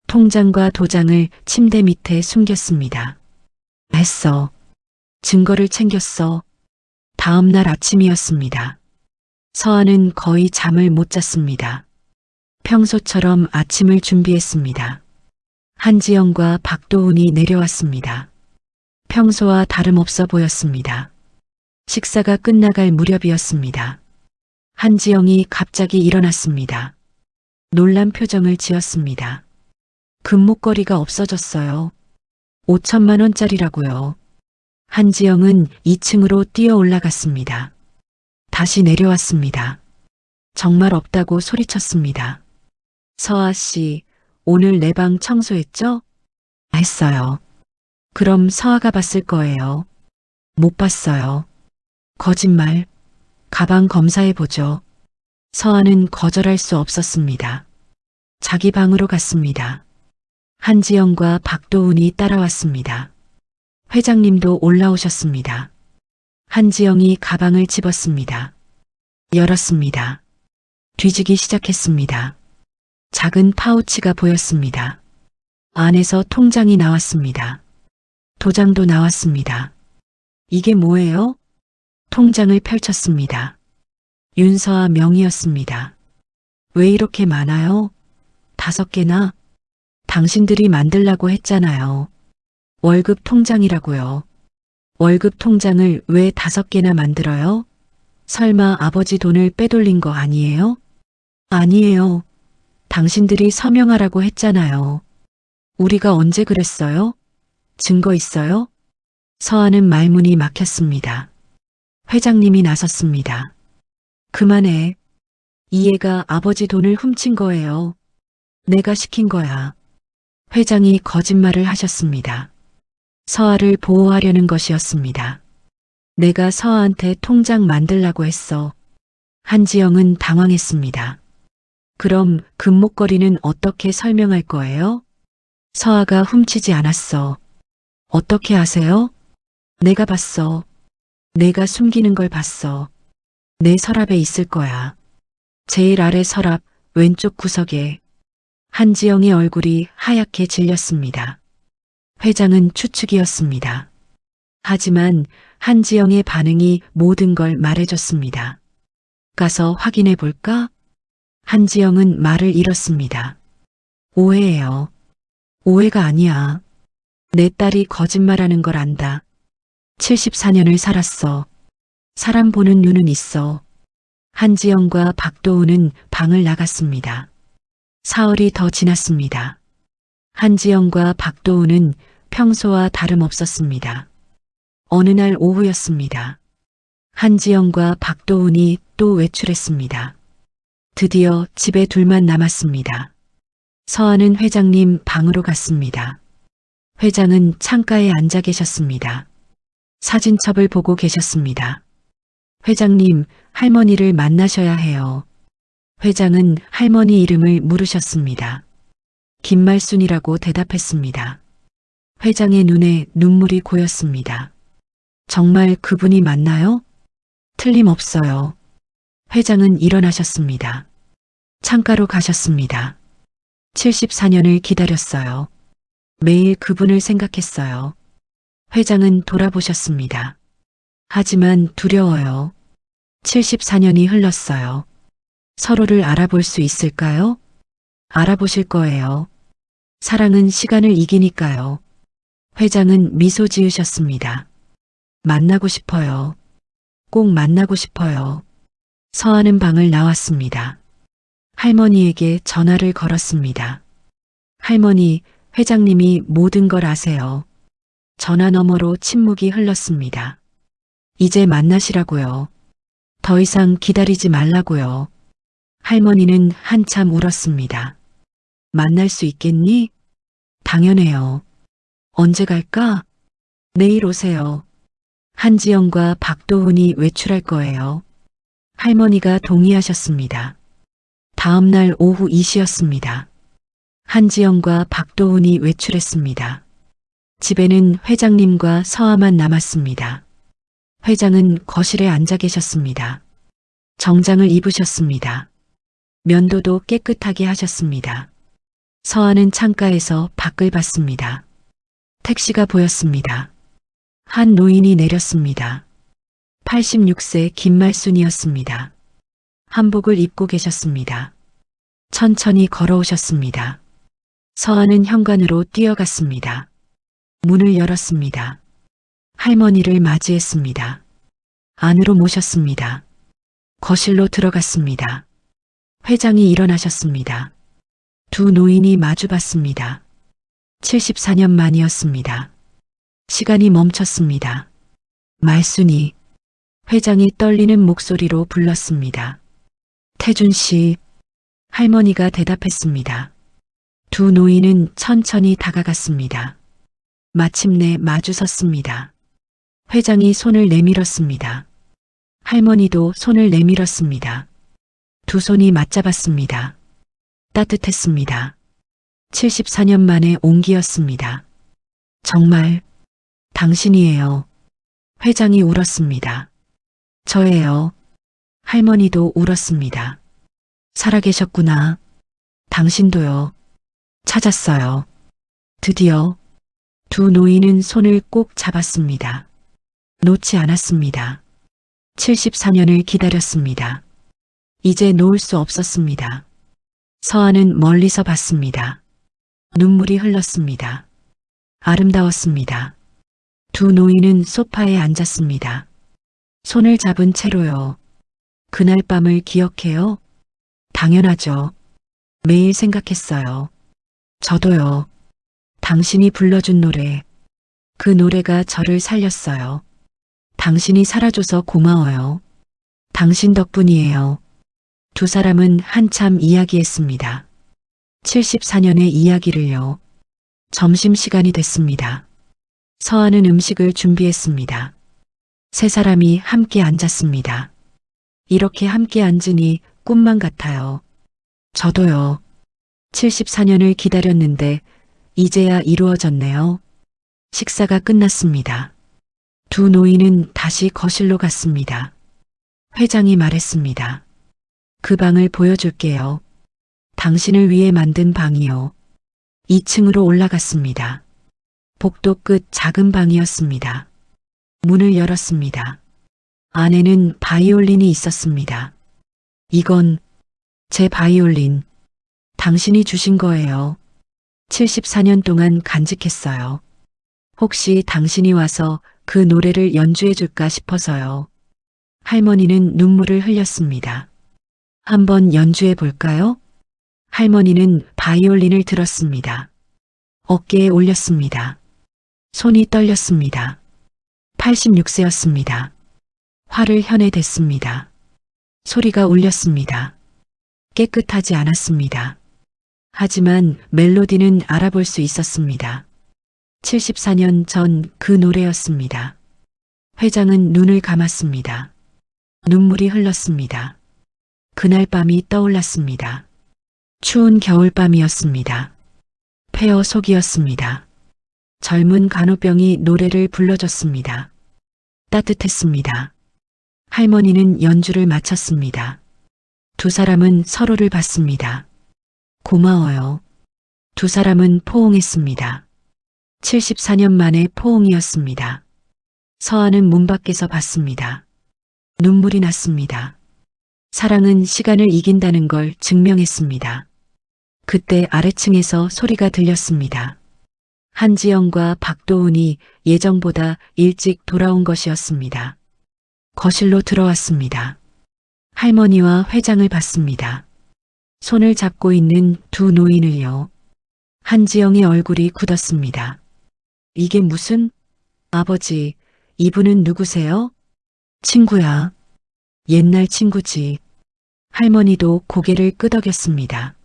통장과 도장을 침대 밑에 숨겼습니다. 했어. 증거를 챙겼어. 다음 날 아침이었습니다. 서아는 거의 잠을 못 잤습니다. 평소처럼 아침을 준비했습니다. 한지영과 박도훈이 내려왔습니다. 평소와 다름없어 보였습니다. 식사가 끝나갈 무렵이었습니다. 한지영이 갑자기 일어났습니다. 놀란 표정을 지었습니다. 금목걸이가 없어졌어요. 5천만 원짜리라고요. 한지영은 2층으로 뛰어 올라갔습니다. 다시 내려왔습니다. 정말 없다고 소리쳤습니다. 서아 씨, 오늘 내 방 청소했죠? 했어요. 그럼 서아가 봤을 거예요. 못 봤어요. 거짓말. 가방 검사해보죠. 서아는 거절할 수 없었습니다. 자기 방으로 갔습니다. 한지영과 박도훈이 따라왔습니다. 회장님도 올라오셨습니다. 한지영이 가방을 집었습니다. 열었습니다. 뒤지기 시작했습니다. 작은 파우치가 보였습니다. 안에서 통장이 나왔습니다. 도장도 나왔습니다. 이게 뭐예요? 통장을 펼쳤습니다. 윤서아 명의였습니다. 왜 이렇게 많아요? 5개나? 당신들이 만들라고 했잖아요. 월급 통장이라고요. 월급 통장을 왜 5개나 만들어요? 설마 아버지 돈을 빼돌린 거 아니에요? 아니에요. 당신들이 서명하라고 했잖아요. 우리가 언제 그랬어요? 증거 있어요? 서하는 말문이 막혔습니다. 회장님이 나섰습니다. 그만해. 이 애가 아버지 돈을 훔친 거예요. 내가 시킨 거야. 회장이 거짓말을 하셨습니다. 서하를 보호하려는 것이었습니다. 내가 서하한테 통장 만들라고 했어. 한지영은 당황했습니다. 그럼 금목걸이는 어떻게 설명할 거예요? 서하가 훔치지 않았어. 어떻게 아세요? 내가 봤어. 내가 숨기는 걸 봤어. 내 서랍에 있을 거야. 제일 아래 서랍 왼쪽 구석에. 한지영의 얼굴이 하얗게 질렸습니다. 회장은 추측이었습니다. 하지만 한지영의 반응이 모든 걸 말해줬습니다. 가서 확인해 볼까? 한지영은 말을 잃었습니다. 오해예요. 오해가 아니야. 내 딸이 거짓말하는 걸 안다. 74년을 살았어. 사람 보는 눈은 있어. 한지영과 박도우는 방을 나갔습니다. 사흘이 더 지났습니다. 한지영과 박도우는 평소와 다름없었습니다. 어느 날 오후였습니다. 한지영과 박도훈이 또 외출했습니다. 드디어 집에 둘만 남았습니다. 서하는 회장님 방으로 갔습니다. 회장은 창가에 앉아 계셨습니다. 사진첩을 보고 계셨습니다. 회장님, 할머니를 만나셔야 해요. 회장은 할머니 이름을 물으셨습니다. 김말순이라고 대답했습니다. 회장의 눈에 눈물이 고였습니다. 정말 그분이 맞나요? 틀림없어요. 회장은 일어나셨습니다. 창가로 가셨습니다. 74년을 기다렸어요. 매일 그분을 생각했어요. 회장은 돌아보셨습니다. 하지만 두려워요. 74년이 흘렀어요. 서로를 알아볼 수 있을까요? 알아보실 거예요. 사랑은 시간을 이기니까요. 회장은 미소 지으셨습니다. 만나고 싶어요. 꼭 만나고 싶어요. 서하는 방을 나왔습니다. 할머니에게 전화를 걸었습니다. 할머니, 회장님이 모든 걸 아세요. 전화 너머로 침묵이 흘렀습니다. 이제 만나시라고요. 더 이상 기다리지 말라고요. 할머니는 한참 울었습니다. 만날 수 있겠니? 당연해요. 언제 갈까? 내일 오세요. 한지영과 박도훈이 외출할 거예요. 할머니가 동의하셨습니다. 다음 날 오후 2시였습니다. 한지영과 박도훈이 외출했습니다. 집에는 회장님과 서하만 남았습니다. 회장은 거실에 앉아 계셨습니다. 정장을 입으셨습니다. 면도도 깨끗하게 하셨습니다. 서하는 창가에서 밖을 봤습니다. 택시가 보였습니다. 한 노인이 내렸습니다. 86세 김말순이었습니다. 한복을 입고 계셨습니다. 천천히 걸어오셨습니다. 서하는 현관으로 뛰어갔습니다. 문을 열었습니다. 할머니를 맞이했습니다. 안으로 모셨습니다. 거실로 들어갔습니다. 회장이 일어나셨습니다. 두 노인이 마주봤습니다. 74년 만이었습니다. 시간이 멈췄습니다. 말순이. 회장이 떨리는 목소리로 불렀습니다. 태준 씨. 할머니가 대답했습니다. 두 노인은 천천히 다가갔습니다. 마침내 마주섰습니다. 회장이 손을 내밀었습니다. 할머니도 손을 내밀었습니다. 두 손이 맞잡았습니다. 따뜻했습니다. 74년 만의 온기였습니다. 정말 당신이에요. 회장이 울었습니다. 저예요. 할머니도 울었습니다. 살아계셨구나. 당신도요. 찾았어요. 드디어. 두 노인은 손을 꼭 잡았습니다. 놓지 않았습니다. 74년을 기다렸습니다. 이제 놓을 수 없었습니다. 서하는 멀리서 봤습니다. 눈물이 흘렀습니다. 아름다웠습니다. 두 노인은 소파에 앉았습니다. 손을 잡은 채로요. 그날 밤을 기억해요? 당연하죠. 매일 생각했어요. 저도요. 당신이 불러준 노래. 그 노래가 저를 살렸어요. 당신이 살아줘서 고마워요. 당신 덕분이에요. 두 사람은 한참 이야기했습니다. 74년의 이야기를요. 점심시간이 됐습니다. 서아는 음식을 준비했습니다. 세 사람이 함께 앉았습니다. 이렇게 함께 앉으니 꿈만 같아요. 저도요. 74년을 기다렸는데 이제야 이루어졌네요. 식사가 끝났습니다. 두 노인은 다시 거실로 갔습니다. 회장이 말했습니다. 그 방을 보여줄게요. 당신을 위해 만든 방이요. 2층으로 올라갔습니다. 복도 끝 작은 방이었습니다. 문을 열었습니다. 안에는 바이올린이 있었습니다. 이건 제 바이올린. 당신이 주신 거예요. 74년 동안 간직했어요. 혹시 당신이 와서 그 노래를 연주해 줄까 싶어서요. 할머니는 눈물을 흘렸습니다. 한번 연주해 볼까요? 할머니는 바이올린을 들었습니다. 어깨에 올렸습니다. 손이 떨렸습니다. 86세였습니다. 화를 현해댔습니다. 소리가 울렸습니다. 깨끗하지 않았습니다. 하지만 멜로디는 알아볼 수 있었습니다. 74년 전 그 노래였습니다. 회장은 눈을 감았습니다. 눈물이 흘렀습니다. 그날 밤이 떠올랐습니다. 추운 겨울밤이었습니다. 폐허 속이었습니다. 젊은 간호병이 노래를 불러줬습니다. 따뜻했습니다. 할머니는 연주를 마쳤습니다. 두 사람은 서로를 봤습니다. 고마워요. 두 사람은 포옹했습니다. 74년 만에 포옹이었습니다. 서아는 문 밖에서 봤습니다. 눈물이 났습니다. 사랑은 시간을 이긴다는 걸 증명했습니다. 그때 아래층에서 소리가 들렸습니다. 한지영과 박도훈이 예정보다 일찍 돌아온 것이었습니다. 거실로 들어왔습니다. 할머니와 회장을 봤습니다. 손을 잡고 있는 두 노인을요. 한지영의 얼굴이 굳었습니다. 이게 무슨? 아버지, 이분은 누구세요? 친구야. 옛날 친구지. 할머니도 고개를 끄덕였습니다.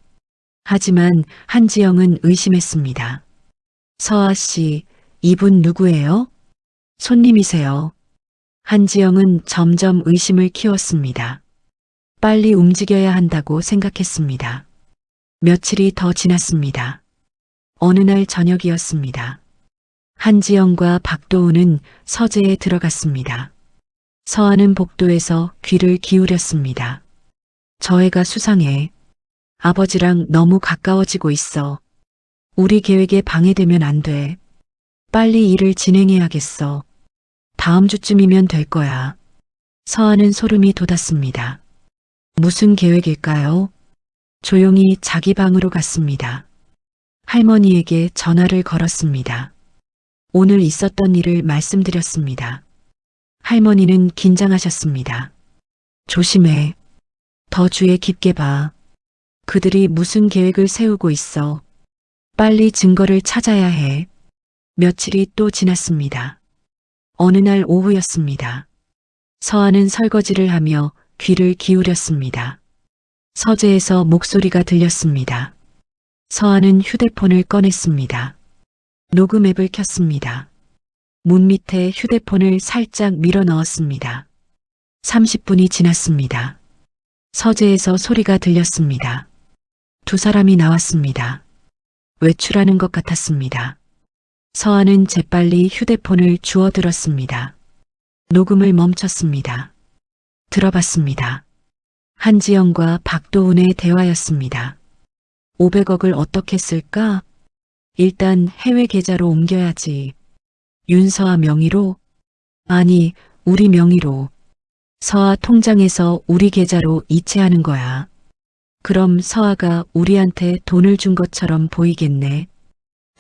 하지만 한지영은 의심했습니다. 서아 씨, 이분 누구예요? 손님이세요. 한지영은 점점 의심을 키웠습니다. 빨리 움직여야 한다고 생각했습니다. 며칠이 더 지났습니다. 어느 날 저녁이었습니다. 한지영과 박도훈은 서재에 들어갔습니다. 서아는 복도에서 귀를 기울였습니다. 저 애가 수상해. 아버지랑 너무 가까워지고 있어. 우리 계획에 방해되면 안 돼. 빨리 일을 진행해야겠어. 다음 주쯤이면 될 거야. 서아는 소름이 돋았습니다. 무슨 계획일까요? 조용히 자기 방으로 갔습니다. 할머니에게 전화를 걸었습니다. 오늘 있었던 일을 말씀드렸습니다. 할머니는 긴장하셨습니다. 조심해. 더 주의 깊게 봐. 그들이 무슨 계획을 세우고 있어. 빨리 증거를 찾아야 해. 며칠이 또 지났습니다. 어느 날 오후였습니다. 서아는 설거지를 하며 귀를 기울였습니다. 서재에서 목소리가 들렸습니다. 서아는 휴대폰을 꺼냈습니다. 녹음 앱을 켰습니다. 문 밑에 휴대폰을 살짝 밀어 넣었습니다. 30분이 지났습니다. 서재에서 소리가 들렸습니다. 두 사람이 나왔습니다. 외출하는 것 같았습니다. 서아는 재빨리 휴대폰을 주워들었습니다. 녹음을 멈췄습니다. 들어봤습니다. 한지영과 박도훈의 대화였습니다. 500억을 어떻게 쓸까? 일단 해외 계좌로 옮겨야지. 윤서아 명의로? 아니, 우리 명의로. 서아 통장에서 우리 계좌로 이체하는 거야. 그럼 서아가 우리한테 돈을 준 것처럼 보이겠네.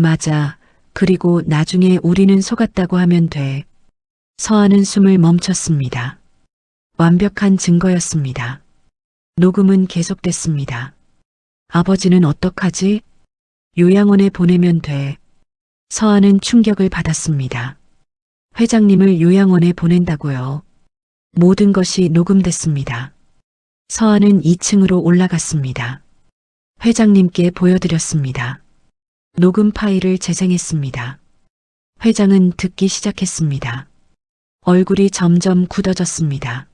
맞아. 그리고 나중에 우리는 속았다고 하면 돼. 서아는 숨을 멈췄습니다. 완벽한 증거였습니다. 녹음은 계속됐습니다. 아버지는 어떡하지? 요양원에 보내면 돼. 서아는 충격을 받았습니다. 회장님을 요양원에 보낸다고요. 모든 것이 녹음됐습니다. 서아는 2층으로 올라갔습니다. 회장님께 보여드렸습니다. 녹음 파일을 재생했습니다. 회장은 듣기 시작했습니다. 얼굴이 점점 굳어졌습니다.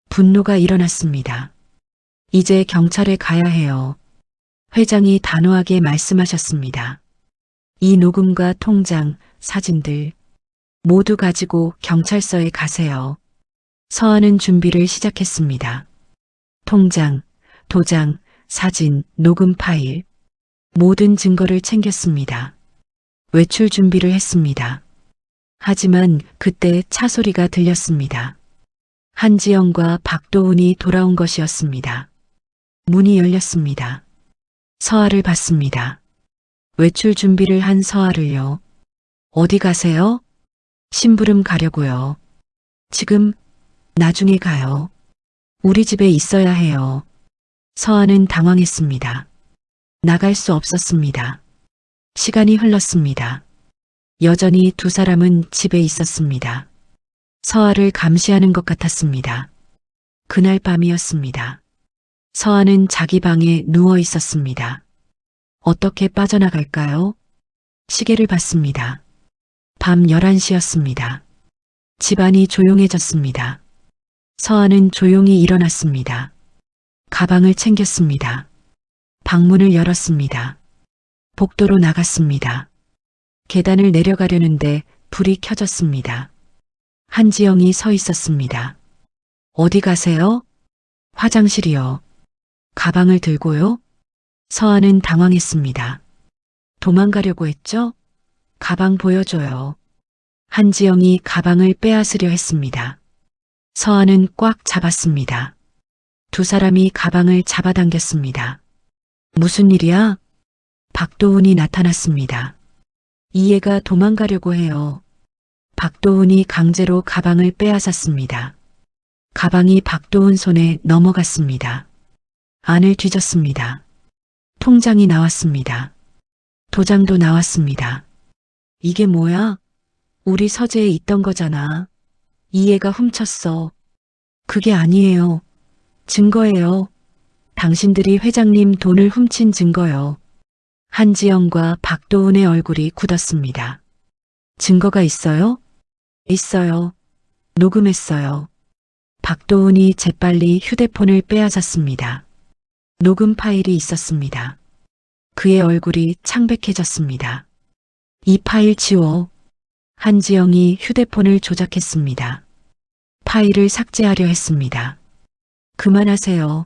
분노가 일어났습니다. 이제 경찰에 가야 해요. 회장이 단호하게 말씀하셨습니다. 이 녹음과 통장, 사진들 모두 가지고 경찰서에 가세요. 서아는 준비를 시작했습니다. 통장, 도장, 사진, 녹음 파일, 모든 증거를 챙겼습니다. 외출 준비를 했습니다. 하지만 그때 차 소리가 들렸습니다. 한지영과 박도훈이 돌아온 것이었습니다. 문이 열렸습니다. 서아를 봤습니다. 외출 준비를 한 서아를요. 어디 가세요? 심부름 가려고요. 지금, 나중에 가요. 우리 집에 있어야 해요. 서아는 당황했습니다. 나갈 수 없었습니다. 시간이 흘렀습니다. 여전히 두 사람은 집에 있었습니다. 서아를 감시하는 것 같았습니다. 그날 밤이었습니다. 서아는 자기 방에 누워 있었습니다. 어떻게 빠져나갈까요? 시계를 봤습니다. 밤 11시였습니다. 집안이 조용해졌습니다. 서아는 조용히 일어났습니다. 가방을 챙겼습니다. 방문을 열었습니다. 복도로 나갔습니다. 계단을 내려가려는데 불이 켜졌습니다. 한지영이 서 있었습니다. 어디 가세요? 화장실이요. 가방을 들고요? 서아는 당황했습니다. 도망가려고 했죠? 가방 보여줘요. 한지영이 가방을 빼앗으려 했습니다. 서아는 꽉 잡았습니다. 두 사람이 가방을 잡아당겼습니다. 무슨 일이야? 박도훈이 나타났습니다. 이 애가 도망가려고 해요. 박도훈이 강제로 가방을 빼앗았습니다. 가방이 박도훈 손에 넘어갔습니다. 안을 뒤졌습니다. 통장이 나왔습니다. 도장도 나왔습니다. 이게 뭐야? 우리 서재에 있던 거잖아. 이 애가 훔쳤어. 그게 아니에요. 증거예요. 당신들이 회장님 돈을 훔친 증거요. 한지영과 박도훈의 얼굴이 굳었습니다. 증거가 있어요? 있어요. 녹음했어요. 박도훈이 재빨리 휴대폰을 빼앗았습니다. 녹음 파일이 있었습니다. 그의 얼굴이 창백해졌습니다. 이 파일 지워. 한지영이 휴대폰을 조작했습니다. 파일을 삭제하려 했습니다. 그만하세요.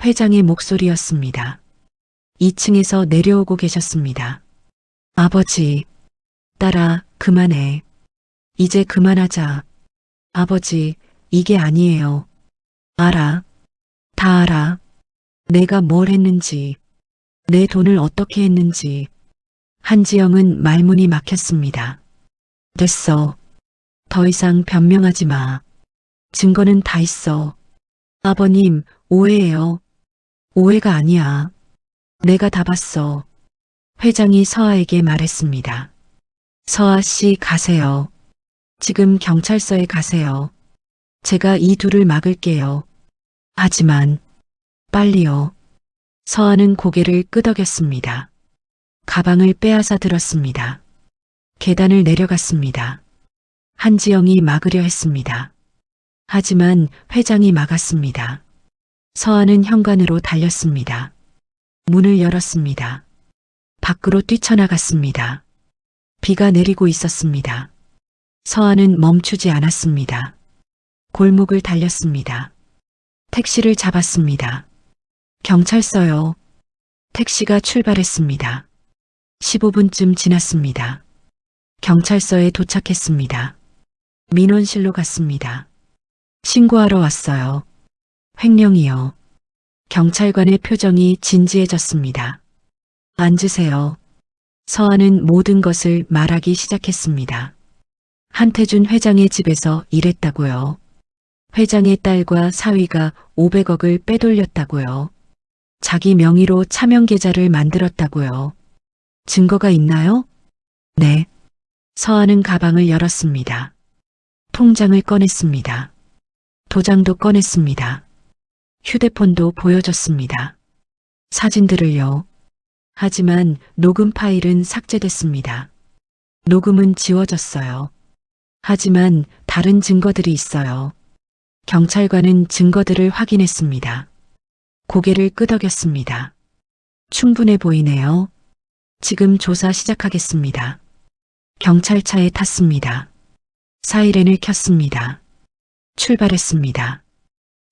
회장의 목소리였습니다. 2층에서 내려오고 계셨습니다. 아버지, 딸아, 그만해. 이제 그만하자. 아버지, 이게 아니에요. 알아. 다 알아. 내가 뭘 했는지, 내 돈을 어떻게 했는지. 한지영은 말문이 막혔습니다. 됐어. 더 이상 변명하지 마. 증거는 다 있어. 아버님, 오해예요. 오해가 아니야. 내가 다 봤어. 회장이 서아에게 말했습니다. 서아 씨 가세요. 지금 경찰서에 가세요. 제가 이 둘을 막을게요. 하지만 빨리요. 서아는 고개를 끄덕였습니다. 가방을 빼앗아 들었습니다. 계단을 내려갔습니다. 한지영이 막으려 했습니다. 하지만 회장이 막았습니다. 서아는 현관으로 달렸습니다. 문을 열었습니다. 밖으로 뛰쳐나갔습니다. 비가 내리고 있었습니다. 서아는 멈추지 않았습니다. 골목을 달렸습니다. 택시를 잡았습니다. 경찰서요. 택시가 출발했습니다. 15분쯤 지났습니다. 경찰서에 도착했습니다. 민원실로 갔습니다. 신고하러 왔어요. 횡령이요. 경찰관의 표정이 진지해졌습니다. 앉으세요. 서아는 모든 것을 말하기 시작했습니다. 한태준 회장의 집에서 일했다고요. 회장의 딸과 사위가 500억을 빼돌렸다고요. 자기 명의로 차명 계좌를 만들었다고요. 증거가 있나요? 네. 서한은 가방을 열었습니다. 통장을 꺼냈습니다. 도장도 꺼냈습니다. 휴대폰도 보여줬습니다. 사진들을요. 하지만 녹음 파일은 삭제됐습니다. 녹음은 지워졌어요. 하지만 다른 증거들이 있어요. 경찰관은 증거들을 확인했습니다. 고개를 끄덕였습니다. 충분해 보이네요. 지금 조사 시작하겠습니다. 경찰차에 탔습니다. 사이렌을 켰습니다. 출발했습니다.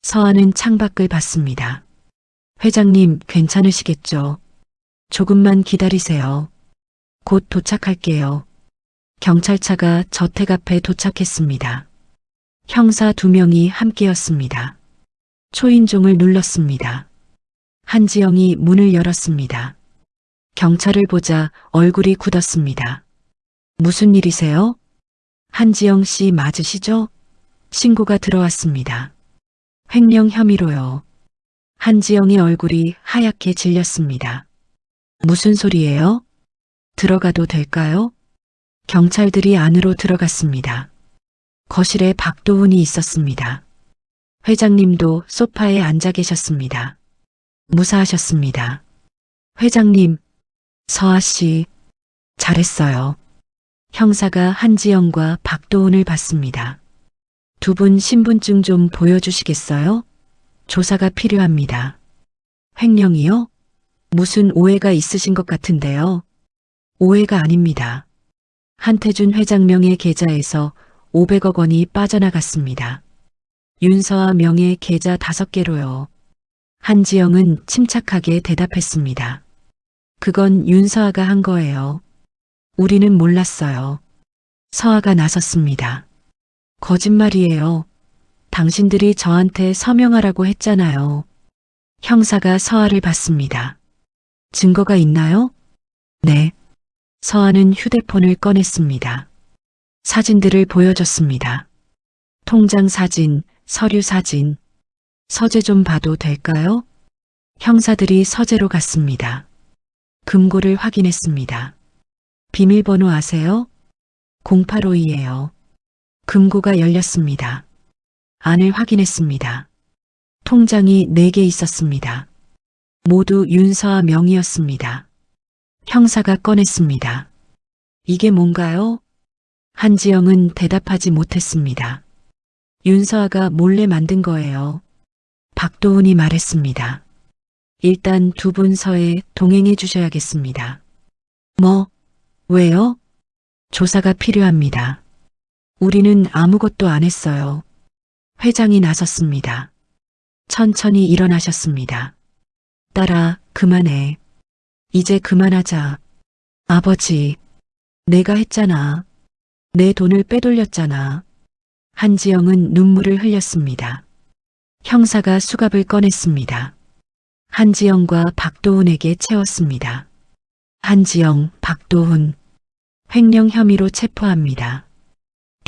서한은 창밖을 봤습니다. 회장님, 괜찮으시겠죠? 조금만 기다리세요. 곧 도착할게요. 경찰차가 저택 앞에 도착했습니다. 형사 2명이 함께였습니다. 초인종을 눌렀습니다. 한지영이 문을 열었습니다. 경찰을 보자 얼굴이 굳었습니다. 무슨 일이세요? 한지영 씨 맞으시죠? 신고가 들어왔습니다. 횡령 혐의로요. 한지영의 얼굴이 하얗게 질렸습니다. 무슨 소리예요? 들어가도 될까요? 경찰들이 안으로 들어갔습니다. 거실에 박도훈이 있었습니다. 회장님도 소파에 앉아 계셨습니다. 무사하셨습니다. 회장님, 서아 씨, 잘했어요. 형사가 한지영과 박도훈을 봤습니다. 두 분 신분증 좀 보여주시겠어요? 조사가 필요합니다. 횡령이요? 무슨 오해가 있으신 것 같은데요. 오해가 아닙니다. 한태준 회장 명의 계좌에서 500억 원이 빠져나갔습니다. 윤서아 명의 계좌 5개로요. 한지영은 침착하게 대답했습니다. 그건 윤서아가 한 거예요. 우리는 몰랐어요. 서아가 나섰습니다. 거짓말이에요. 당신들이 저한테 서명하라고 했잖아요. 형사가 서아를 봤습니다. 증거가 있나요? 네. 서아는 휴대폰을 꺼냈습니다. 사진들을 보여줬습니다. 통장 사진, 서류 사진. 서재 좀 봐도 될까요? 형사들이 서재로 갔습니다. 금고를 확인했습니다. 비밀번호 아세요? 0852예요. 금고가 열렸습니다. 안을 확인했습니다. 통장이 4개 있었습니다. 모두 윤서아 명의였습니다. 형사가 꺼냈습니다. 이게 뭔가요? 한지영은 대답하지 못했습니다. 윤서아가 몰래 만든 거예요. 박도훈이 말했습니다. 일단 2분 서에 동행해 주셔야겠습니다. 뭐? 왜요? 조사가 필요합니다. 우리는 아무것도 안 했어요. 회장이 나섰습니다. 천천히 일어나셨습니다. 딸아, 그만해. 이제 그만하자. 아버지, 내가 했잖아. 내 돈을 빼돌렸잖아. 한지영은 눈물을 흘렸습니다. 형사가 수갑을 꺼냈습니다. 한지영과 박도훈에게 채웠습니다. 한지영, 박도훈, 횡령 혐의로 체포합니다.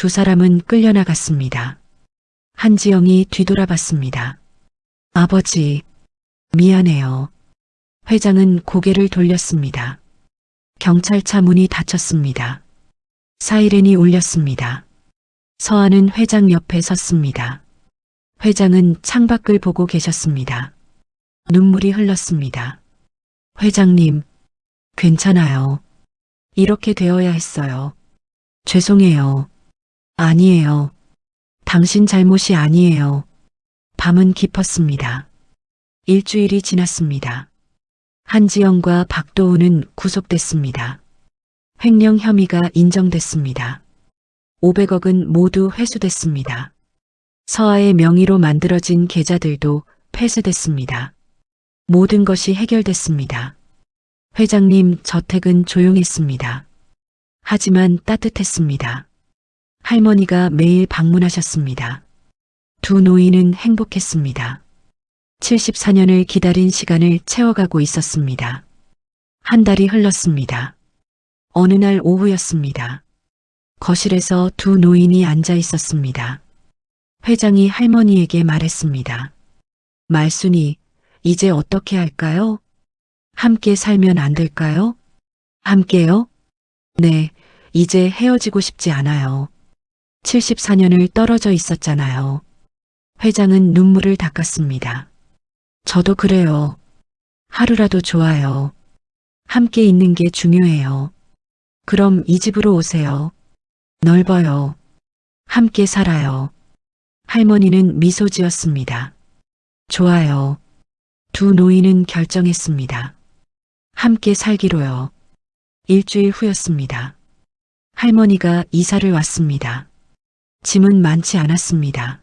2 사람은 끌려나갔습니다. 한지영이 뒤돌아봤습니다. 아버지, 미안해요. 회장은 고개를 돌렸습니다. 경찰차 문이 닫혔습니다. 사이렌이 울렸습니다. 서아는 회장 옆에 섰습니다. 회장은 창밖을 보고 계셨습니다. 눈물이 흘렀습니다. 회장님, 괜찮아요. 이렇게 되어야 했어요. 죄송해요. 아니에요. 당신 잘못이 아니에요. 밤은 깊었습니다. 일주일이 지났습니다. 한지영과 박도훈은 구속됐습니다. 횡령 혐의가 인정됐습니다. 500억은 모두 회수됐습니다. 서아의 명의로 만들어진 계좌들도 폐쇄됐습니다. 모든 것이 해결됐습니다. 회장님 저택은 조용했습니다. 하지만 따뜻했습니다. 할머니가 매일 방문하셨습니다. 2 노인은 행복했습니다. 74년을 기다린 시간을 채워가고 있었습니다. 1달이 흘렀습니다. 어느 날 오후였습니다. 거실에서 2 노인이 앉아 있었습니다. 회장이 할머니에게 말했습니다. 말순이, 이제 어떻게 할까요? 함께 살면 안 될까요? 함께요? 네, 이제 헤어지고 싶지 않아요. 74년을 떨어져 있었잖아요. 회장은 눈물을 닦았습니다. 저도 그래요. 하루라도 좋아요. 함께 있는 게 중요해요. 그럼 이 집으로 오세요. 넓어요. 함께 살아요. 할머니는 미소 지었습니다. 좋아요. 두 노인은 결정했습니다. 함께 살기로요. 일주일 후였습니다. 할머니가 이사를 왔습니다. 짐은 많지 않았습니다.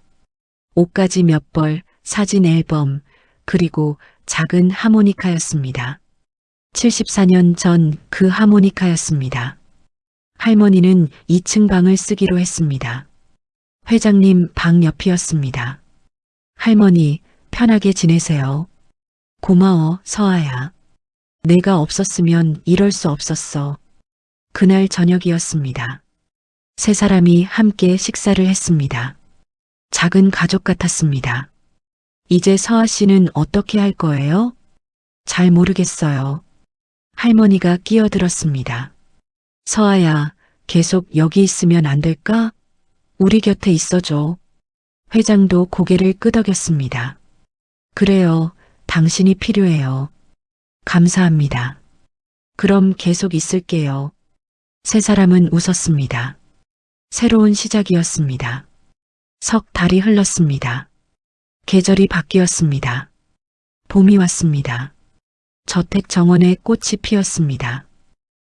옷가지 몇 벌, 사진 앨범, 그리고 작은 하모니카였습니다. 74년 전 그 하모니카였습니다. 할머니는 2층 방을 쓰기로 했습니다. 회장님 방 옆이었습니다. 할머니, 편하게 지내세요. 고마워, 서아야. 내가 없었으면 이럴 수 없었어. 그날 저녁이었습니다. 세 사람이 함께 식사를 했습니다. 작은 가족 같았습니다. 이제 서아 씨는 어떻게 할 거예요? 잘 모르겠어요. 할머니가 끼어들었습니다. 서아야, 계속 여기 있으면 안 될까? 우리 곁에 있어줘. 회장도 고개를 끄덕였습니다. 그래요, 당신이 필요해요. 감사합니다. 그럼 계속 있을게요. 세 사람은 웃었습니다. 새로운 시작이었습니다. 석 달이 흘렀습니다. 계절이 바뀌었습니다. 봄이 왔습니다. 저택 정원에 꽃이 피었습니다.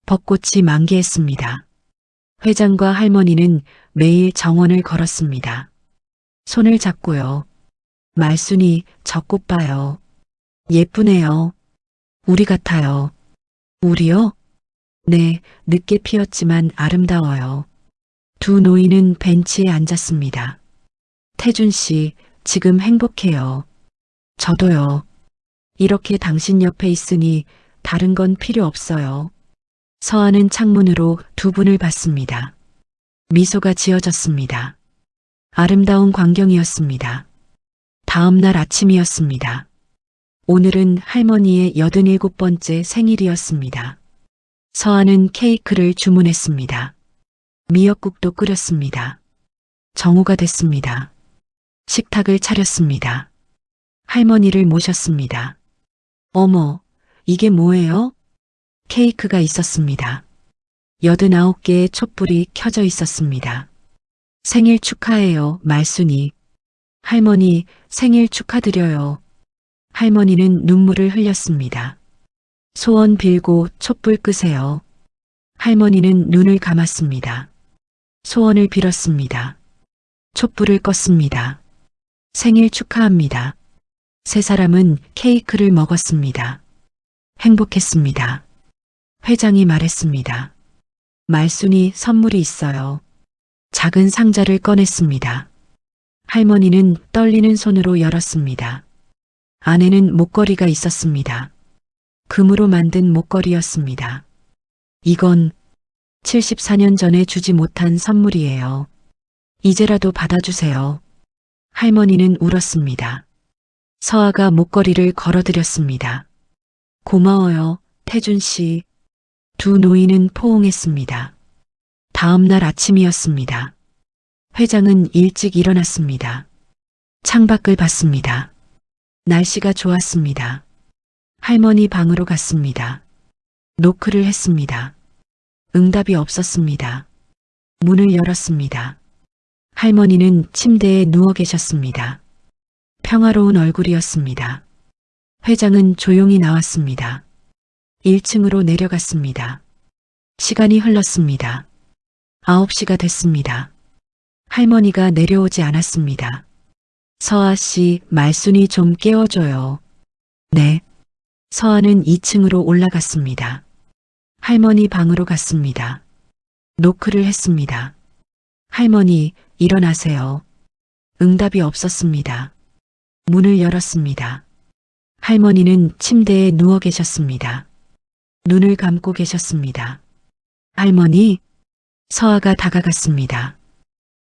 벚꽃이 만개했습니다. 회장과 할머니는 매일 정원을 걸었습니다. 손을 잡고요. 말순이 저 꽃 봐요. 예쁘네요. 우리 같아요. 우리요? 네, 늦게 피었지만 아름다워요. 두 노인은 벤치에 앉았습니다. 태준 씨, 지금 행복해요. 저도요. 이렇게 당신 옆에 있으니 다른 건 필요 없어요. 서아는 창문으로 두 분을 봤습니다. 미소가 지어졌습니다. 아름다운 광경이었습니다. 다음 날 아침이었습니다. 오늘은 할머니의 87번째 생일이었습니다. 서아는 케이크를 주문했습니다. 미역국도 끓였습니다. 정오가 됐습니다. 식탁을 차렸습니다. 할머니를 모셨습니다. 어머, 이게 뭐예요? 케이크가 있었습니다. 89개의 촛불이 켜져 있었습니다. 생일 축하해요, 말순이. 할머니, 생일 축하드려요. 할머니는 눈물을 흘렸습니다. 소원 빌고 촛불 끄세요. 할머니는 눈을 감았습니다. 소원을 빌었습니다. 촛불을 껐습니다. 생일 축하합니다. 세 사람은 케이크를 먹었습니다. 행복했습니다. 회장이 말했습니다. 말순이 선물이 있어요. 작은 상자를 꺼냈습니다. 할머니는 떨리는 손으로 열었습니다. 안에는 목걸이가 있었습니다. 금으로 만든 목걸이였습니다. 이건 74년 전에 주지 못한 선물이에요. 이제라도 받아주세요. 할머니는 울었습니다. 서아가 목걸이를 걸어드렸습니다. 고마워요, 태준 씨. 두 노인은 포옹했습니다. 다음 날 아침이었습니다. 회장은 일찍 일어났습니다. 창밖을 봤습니다. 날씨가 좋았습니다. 할머니 방으로 갔습니다. 노크를 했습니다. 응답이 없었습니다. 문을 열었습니다. 할머니는 침대에 누워 계셨습니다. 평화로운 얼굴이었습니다. 회장은 조용히 나왔습니다. 1층으로 내려갔습니다. 시간이 흘렀습니다. 9시가 됐습니다. 할머니가 내려오지 않았습니다. 서아 씨, 말순이 좀 깨워줘요. 네. 서아는 2층으로 올라갔습니다. 할머니 방으로 갔습니다. 노크를 했습니다. 할머니, 일어나세요. 응답이 없었습니다. 문을 열었습니다. 할머니는 침대에 누워 계셨습니다. 눈을 감고 계셨습니다. 할머니, 서아가 다가갔습니다.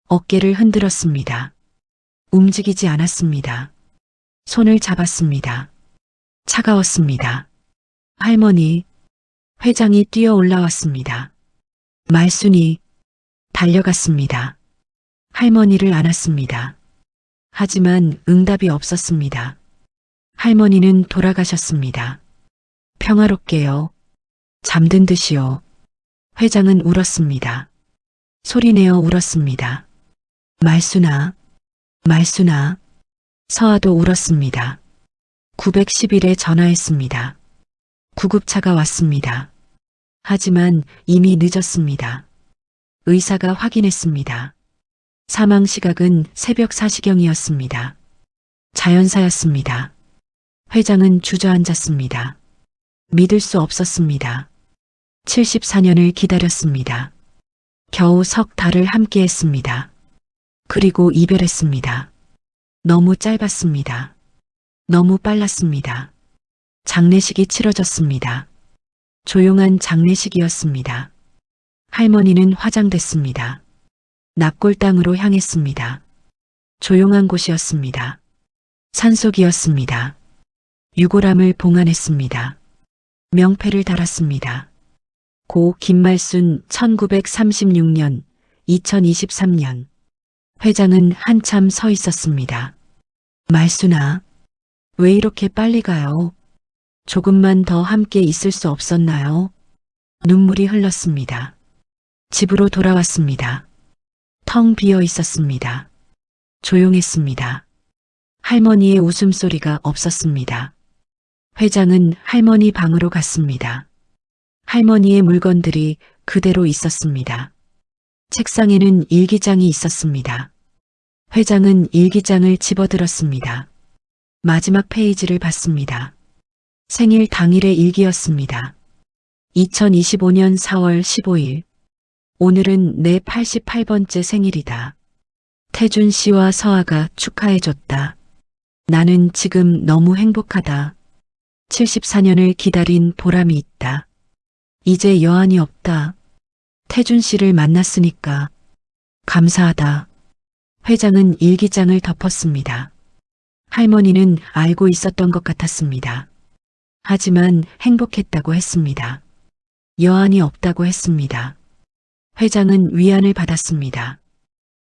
어깨를 흔들었습니다. 움직이지 않았습니다. 손을 잡았습니다. 차가웠습니다. 할머니, 회장이 뛰어 올라왔습니다. 말순이 달려갔습니다. 할머니를 안았습니다. 하지만 응답이 없었습니다. 할머니는 돌아가셨습니다. 평화롭게요. 잠든 듯이요. 회장은 울었습니다. 소리내어 울었습니다. 말순아, 말순아. 서아도 울었습니다. 911에 전화했습니다. 구급차가 왔습니다. 하지만 이미 늦었습니다. 의사가 확인했습니다. 사망 시각은 새벽 4시경이었습니다. 자연사였습니다. 회장은 주저앉았습니다. 믿을 수 없었습니다. 74년을 기다렸습니다. 겨우 석 달을 함께했습니다. 그리고 이별했습니다. 너무 짧았습니다. 너무 빨랐습니다. 장례식이 치러졌습니다. 조용한 장례식이었습니다. 할머니는 화장됐습니다. 납골당으로 향했습니다. 조용한 곳이었습니다. 산속이었습니다. 유골함을 봉안했습니다. 명패를 달았습니다. 고 김말순 1936년, 2023년. 회장은 한참 서 있었습니다. 말순아, 왜 이렇게 빨리 가요? 조금만 더 함께 있을 수 없었나요? 눈물이 흘렀습니다. 집으로 돌아왔습니다. 텅 비어 있었습니다. 조용했습니다. 할머니의 웃음소리가 없었습니다. 회장은 할머니 방으로 갔습니다. 할머니의 물건들이 그대로 있었습니다. 책상에는 일기장이 있었습니다. 회장은 일기장을 집어들었습니다. 마지막 페이지를 봤습니다. 생일 당일의 일기였습니다. 2025년 4월 15일. 오늘은 내 88번째 생일이다. 태준 씨와 서아가 축하해줬다. 나는 지금 너무 행복하다. 74년을 기다린 보람이 있다. 이제 여한이 없다. 태준 씨를 만났으니까 감사하다. 회장은 일기장을 덮었습니다. 할머니는 알고 있었던 것 같았습니다. 하지만 행복했다고 했습니다. 여한이 없다고 했습니다. 회장은 위안을 받았습니다.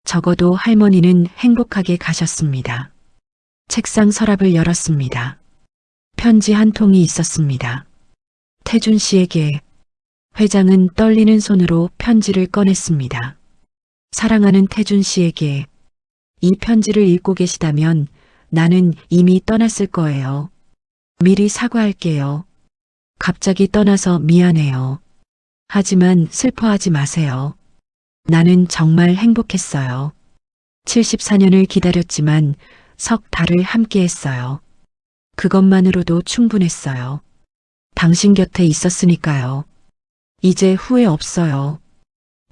적어도 할머니는 행복하게 가셨습니다. 책상 서랍을 열었습니다. 편지 한 통이 있었습니다. 태준 씨에게. 회장은 떨리는 손으로 편지를 꺼냈습니다. 사랑하는 태준 씨에게. 이 편지를 읽고 계시다면 나는 이미 떠났을 거예요. 미리 사과할게요. 갑자기 떠나서 미안해요. 하지만 슬퍼하지 마세요. 나는 정말 행복했어요. 74년을 기다렸지만 석 달을 함께했어요. 그것만으로도 충분했어요. 당신 곁에 있었으니까요. 이제 후회 없어요.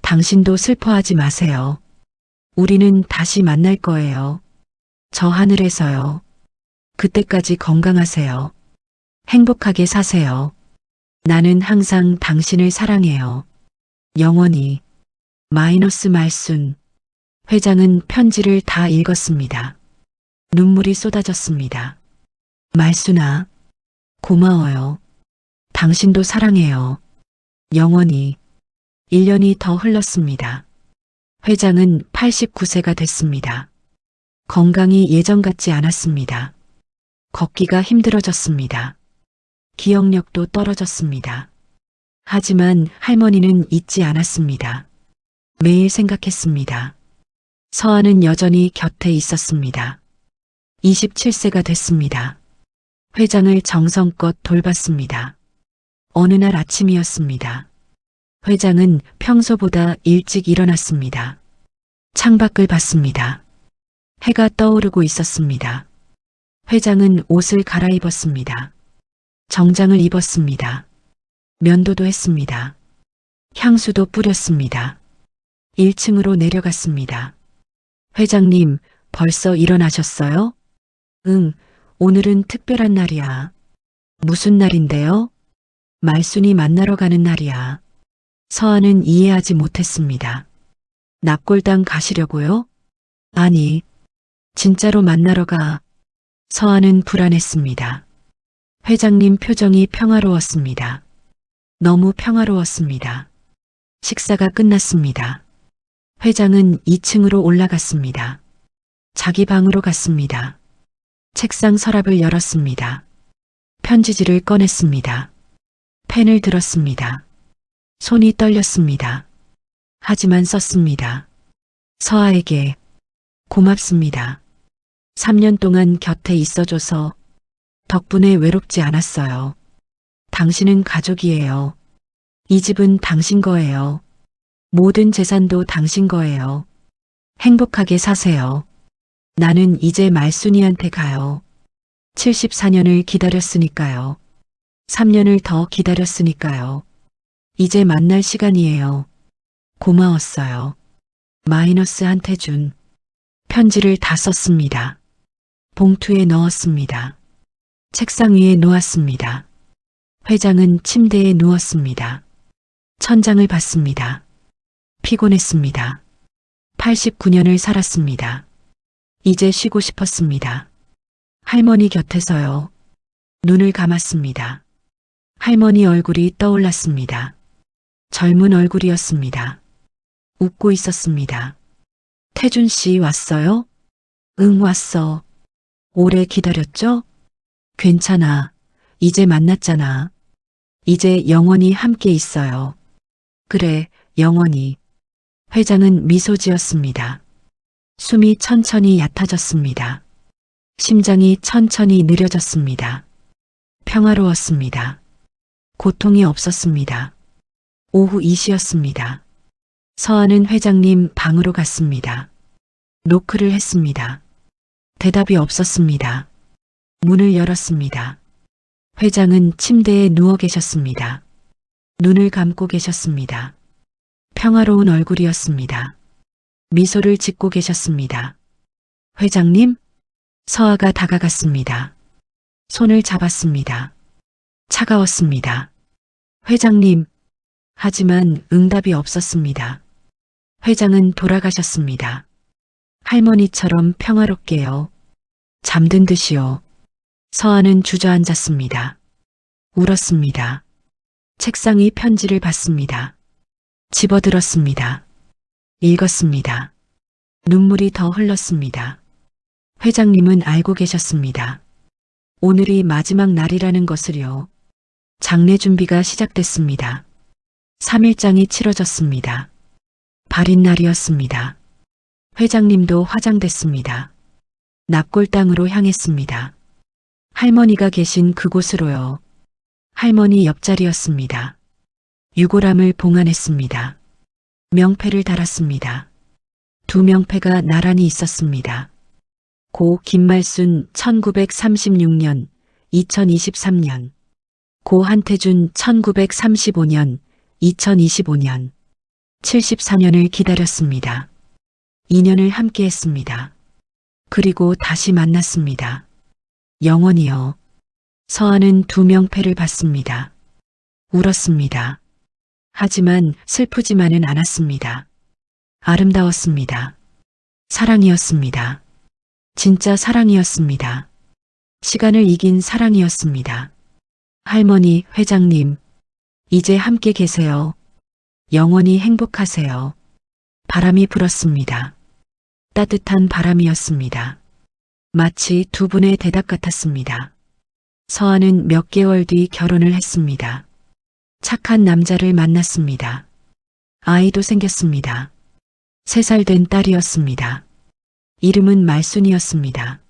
당신도 슬퍼하지 마세요. 우리는 다시 만날 거예요. 저 하늘에서요. 그때까지 건강하세요. 행복하게 사세요. 나는 항상 당신을 사랑해요. 영원히. 마이너스 말순. 회장은 편지를 다 읽었습니다. 눈물이 쏟아졌습니다. 말순아, 고마워요. 당신도 사랑해요. 영원히. 1년이 더 흘렀습니다. 회장은 89세가 됐습니다. 건강이 예전 같지 않았습니다. 걷기가 힘들어졌습니다. 기억력도 떨어졌습니다. 하지만 할머니는 잊지 않았습니다. 매일 생각했습니다. 서아는 여전히 곁에 있었습니다. 27세가 됐습니다. 회장을 정성껏 돌봤습니다. 어느 날 아침이었습니다. 회장은 평소보다 일찍 일어났습니다. 창밖을 봤습니다. 해가 떠오르고 있었습니다. 회장은 옷을 갈아입었습니다. 정장을 입었습니다. 면도도 했습니다. 향수도 뿌렸습니다. 1층으로 내려갔습니다. 회장님, 벌써 일어나셨어요? 응, 오늘은 특별한 날이야. 무슨 날인데요? 말순이 만나러 가는 날이야. 서아는 이해하지 못했습니다. 납골당 가시려고요? 아니, 진짜로 만나러 가. 서아는 불안했습니다. 회장님 표정이 평화로웠습니다. 너무 평화로웠습니다. 식사가 끝났습니다. 회장은 2층으로 올라갔습니다. 자기 방으로 갔습니다. 책상 서랍을 열었습니다. 편지지를 꺼냈습니다. 펜을 들었습니다. 손이 떨렸습니다. 하지만 썼습니다. 서아에게 고맙습니다. 3년 동안 곁에 있어줘서 덕분에 외롭지 않았어요. 당신은 가족이에요. 이 집은 당신 거예요. 모든 재산도 당신 거예요. 행복하게 사세요. 나는 이제 말순이한테 가요. 74년을 기다렸으니까요. 3년을 더 기다렸으니까요. 이제 만날 시간이에요. 고마웠어요. 마이너스 한태준. 편지를 다 썼습니다. 봉투에 넣었습니다. 책상 위에 놓았습니다. 회장은 침대에 누웠습니다. 천장을 봤습니다. 피곤했습니다. 89년을 살았습니다. 이제 쉬고 싶었습니다. 할머니 곁에서요. 눈을 감았습니다. 할머니 얼굴이 떠올랐습니다. 젊은 얼굴이었습니다. 웃고 있었습니다. 태준 씨 왔어요? 응, 왔어. 오래 기다렸죠? 괜찮아. 이제 만났잖아. 이제 영원히 함께 있어요. 그래, 영원히. 회장은 미소 지었습니다. 숨이 천천히 얕아졌습니다. 심장이 천천히 느려졌습니다. 평화로웠습니다. 고통이 없었습니다. 오후 2시였습니다. 서아는 회장님 방으로 갔습니다. 노크를 했습니다. 대답이 없었습니다. 문을 열었습니다. 회장은 침대에 누워 계셨습니다. 눈을 감고 계셨습니다. 평화로운 얼굴이었습니다. 미소를 짓고 계셨습니다. 회장님? 서아가 다가갔습니다. 손을 잡았습니다. 차가웠습니다. 회장님. 하지만 응답이 없었습니다. 회장은 돌아가셨습니다. 할머니처럼 평화롭게요. 잠든 듯이요. 서아는 주저앉았습니다. 울었습니다. 책상 위 편지를 봤습니다. 집어들었습니다. 읽었습니다. 눈물이 더 흘렀습니다. 회장님은 알고 계셨습니다. 오늘이 마지막 날이라는 것을요. 장례 준비가 시작됐습니다. 3일장이 치러졌습니다. 발인 날이었습니다. 회장님도 화장됐습니다. 납골당으로 향했습니다. 할머니가 계신 그곳으로요. 할머니 옆자리였습니다. 유골함을 봉안했습니다. 명패를 달았습니다. 2명패가 나란히 있었습니다. 고 김말순 1936년, 2023년. 고 한태준 1935년, 2025년. 74년을 기다렸습니다. 2년을 함께 했습니다. 그리고 다시 만났습니다. 영원히요. 서아는 2명패를 받습니다. 울었습니다. 하지만 슬프지만은 않았습니다. 아름다웠습니다. 사랑이었습니다. 진짜 사랑이었습니다. 시간을 이긴 사랑이었습니다. 할머니, 회장님, 이제 함께 계세요. 영원히 행복하세요. 바람이 불었습니다. 따뜻한 바람이었습니다. 마치 두 분의 대답 같았습니다. 서아는 몇 개월 뒤 결혼을 했습니다. 착한 남자를 만났습니다. 아이도 생겼습니다. 3살 된 딸이었습니다. 이름은 말순이었습니다.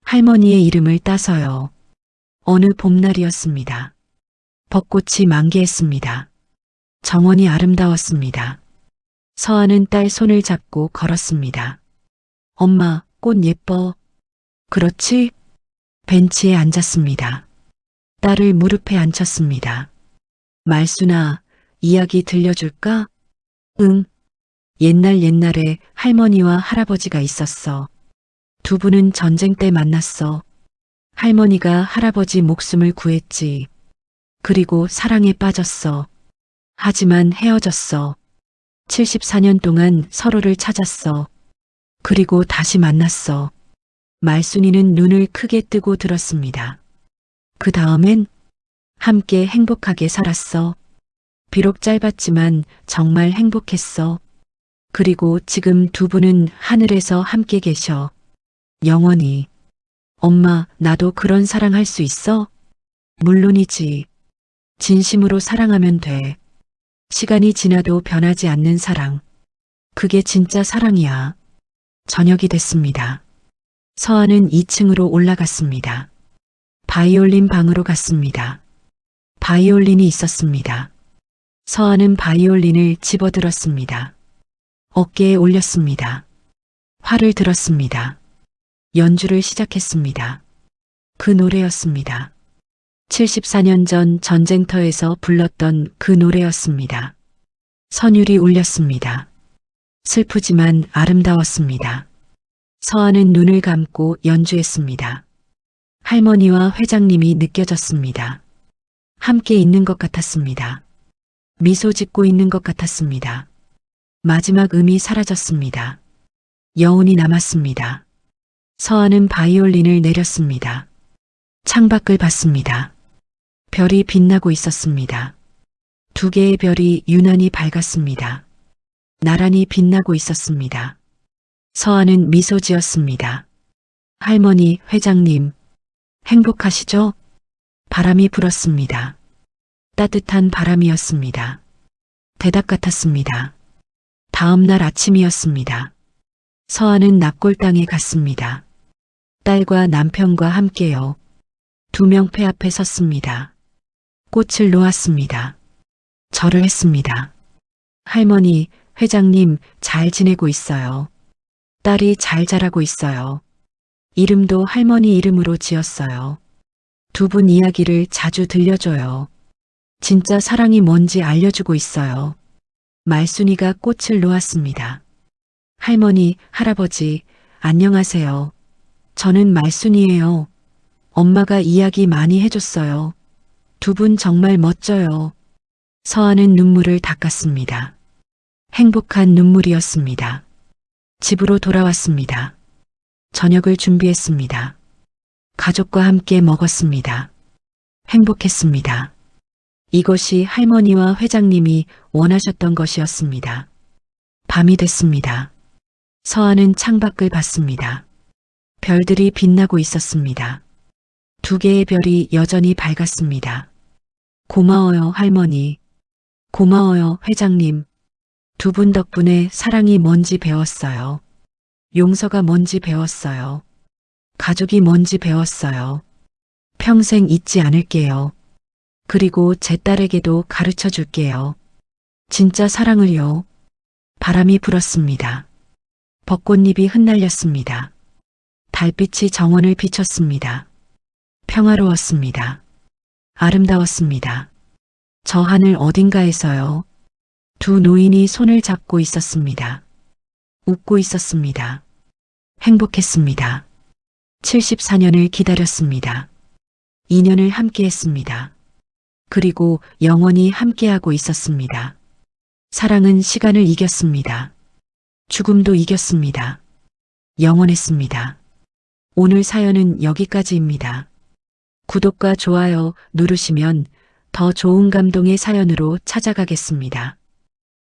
할머니의 이름을 따서요. 어느 봄날이었습니다. 벚꽃이 만개했습니다. 정원이 아름다웠습니다. 서아는 딸 손을 잡고 걸었습니다. 엄마, 꽃 예뻐. 그렇지? 벤치에 앉았습니다. 딸을 무릎에 앉혔습니다. 말순아, 이야기 들려줄까? 응. 옛날에 할머니와 할아버지가 있었어. 두 분은 전쟁 때 만났어. 할머니가 할아버지 목숨을 구했지. 그리고 사랑에 빠졌어. 하지만 헤어졌어. 74년 동안 서로를 찾았어. 그리고 다시 만났어. 말순이는 눈을 크게 뜨고 들었습니다. 그 다음엔 함께 행복하게 살았어. 비록 짧았지만 정말 행복했어. 그리고 지금 두 분은 하늘에서 함께 계셔. 영원히. 엄마, 나도 그런 사랑할 수 있어? 물론이지. 진심으로 사랑하면 돼. 시간이 지나도 변하지 않는 사랑. 그게 진짜 사랑이야. 저녁이 됐습니다. 서아는 2층으로 올라갔습니다. 바이올린 방으로 갔습니다. 바이올린이 있었습니다. 서아는 바이올린을 집어들었습니다. 어깨에 올렸습니다. 활을 들었습니다. 연주를 시작했습니다. 그 노래였습니다. 74년 전 전쟁터에서 불렀던 그 노래였습니다. 선율이 울렸습니다. 슬프지만 아름다웠습니다. 서아는 눈을 감고 연주했습니다. 할머니와 회장님이 느껴졌습니다. 함께 있는 것 같았습니다. 미소 짓고 있는 것 같았습니다. 마지막 음이 사라졌습니다. 여운이 남았습니다. 서아는 바이올린을 내렸습니다. 창밖을 봤습니다. 별이 빛나고 있었습니다. 두 개의 별이 유난히 밝았습니다. 나란히 빛나고 있었습니다. 서아는 미소 지었습니다. 할머니, 회장님, 행복하시죠? 바람이 불었습니다. 따뜻한 바람이었습니다. 대답 같았습니다. 다음 날 아침이었습니다. 서아는 납골당에 갔습니다. 딸과 남편과 함께요. 두 명 폐 앞에 섰습니다. 꽃을 놓았습니다. 절을 했습니다. 할머니, 회장님 잘 지내고 있어요. 딸이 잘 자라고 있어요. 이름도 할머니 이름으로 지었어요. 두 분 이야기를 자주 들려줘요. 진짜 사랑이 뭔지 알려주고 있어요. 말순이가 꽃을 놓았습니다. 할머니, 할아버지, 안녕하세요. 저는 말순이에요. 엄마가 이야기 많이 해줬어요. 두 분 정말 멋져요. 서아는 눈물을 닦았습니다. 행복한 눈물이었습니다. 집으로 돌아왔습니다. 저녁을 준비했습니다. 가족과 함께 먹었습니다. 행복했습니다. 이것이 할머니와 회장님이 원하셨던 것이었습니다. 밤이 됐습니다. 서아는 창밖을 봤습니다. 별들이 빛나고 있었습니다. 두 개의 별이 여전히 밝았습니다. 고마워요, 할머니. 고마워요, 회장님. 두 분 덕분에 사랑이 뭔지 배웠어요. 용서가 뭔지 배웠어요. 가족이 뭔지 배웠어요. 평생 잊지 않을게요. 그리고 제 딸에게도 가르쳐 줄게요. 진짜 사랑을요. 바람이 불었습니다. 벚꽃잎이 흩날렸습니다. 달빛이 정원을 비췄습니다. 평화로웠습니다. 아름다웠습니다. 저 하늘 어딘가에서요. 두 노인이 손을 잡고 있었습니다. 웃고 있었습니다. 행복했습니다. 74년을 기다렸습니다. 2년을 함께했습니다. 그리고 영원히 함께하고 있었습니다. 사랑은 시간을 이겼습니다. 죽음도 이겼습니다. 영원했습니다. 오늘 사연은 여기까지입니다. 구독과 좋아요 누르시면 더 좋은 감동의 사연으로 찾아가겠습니다.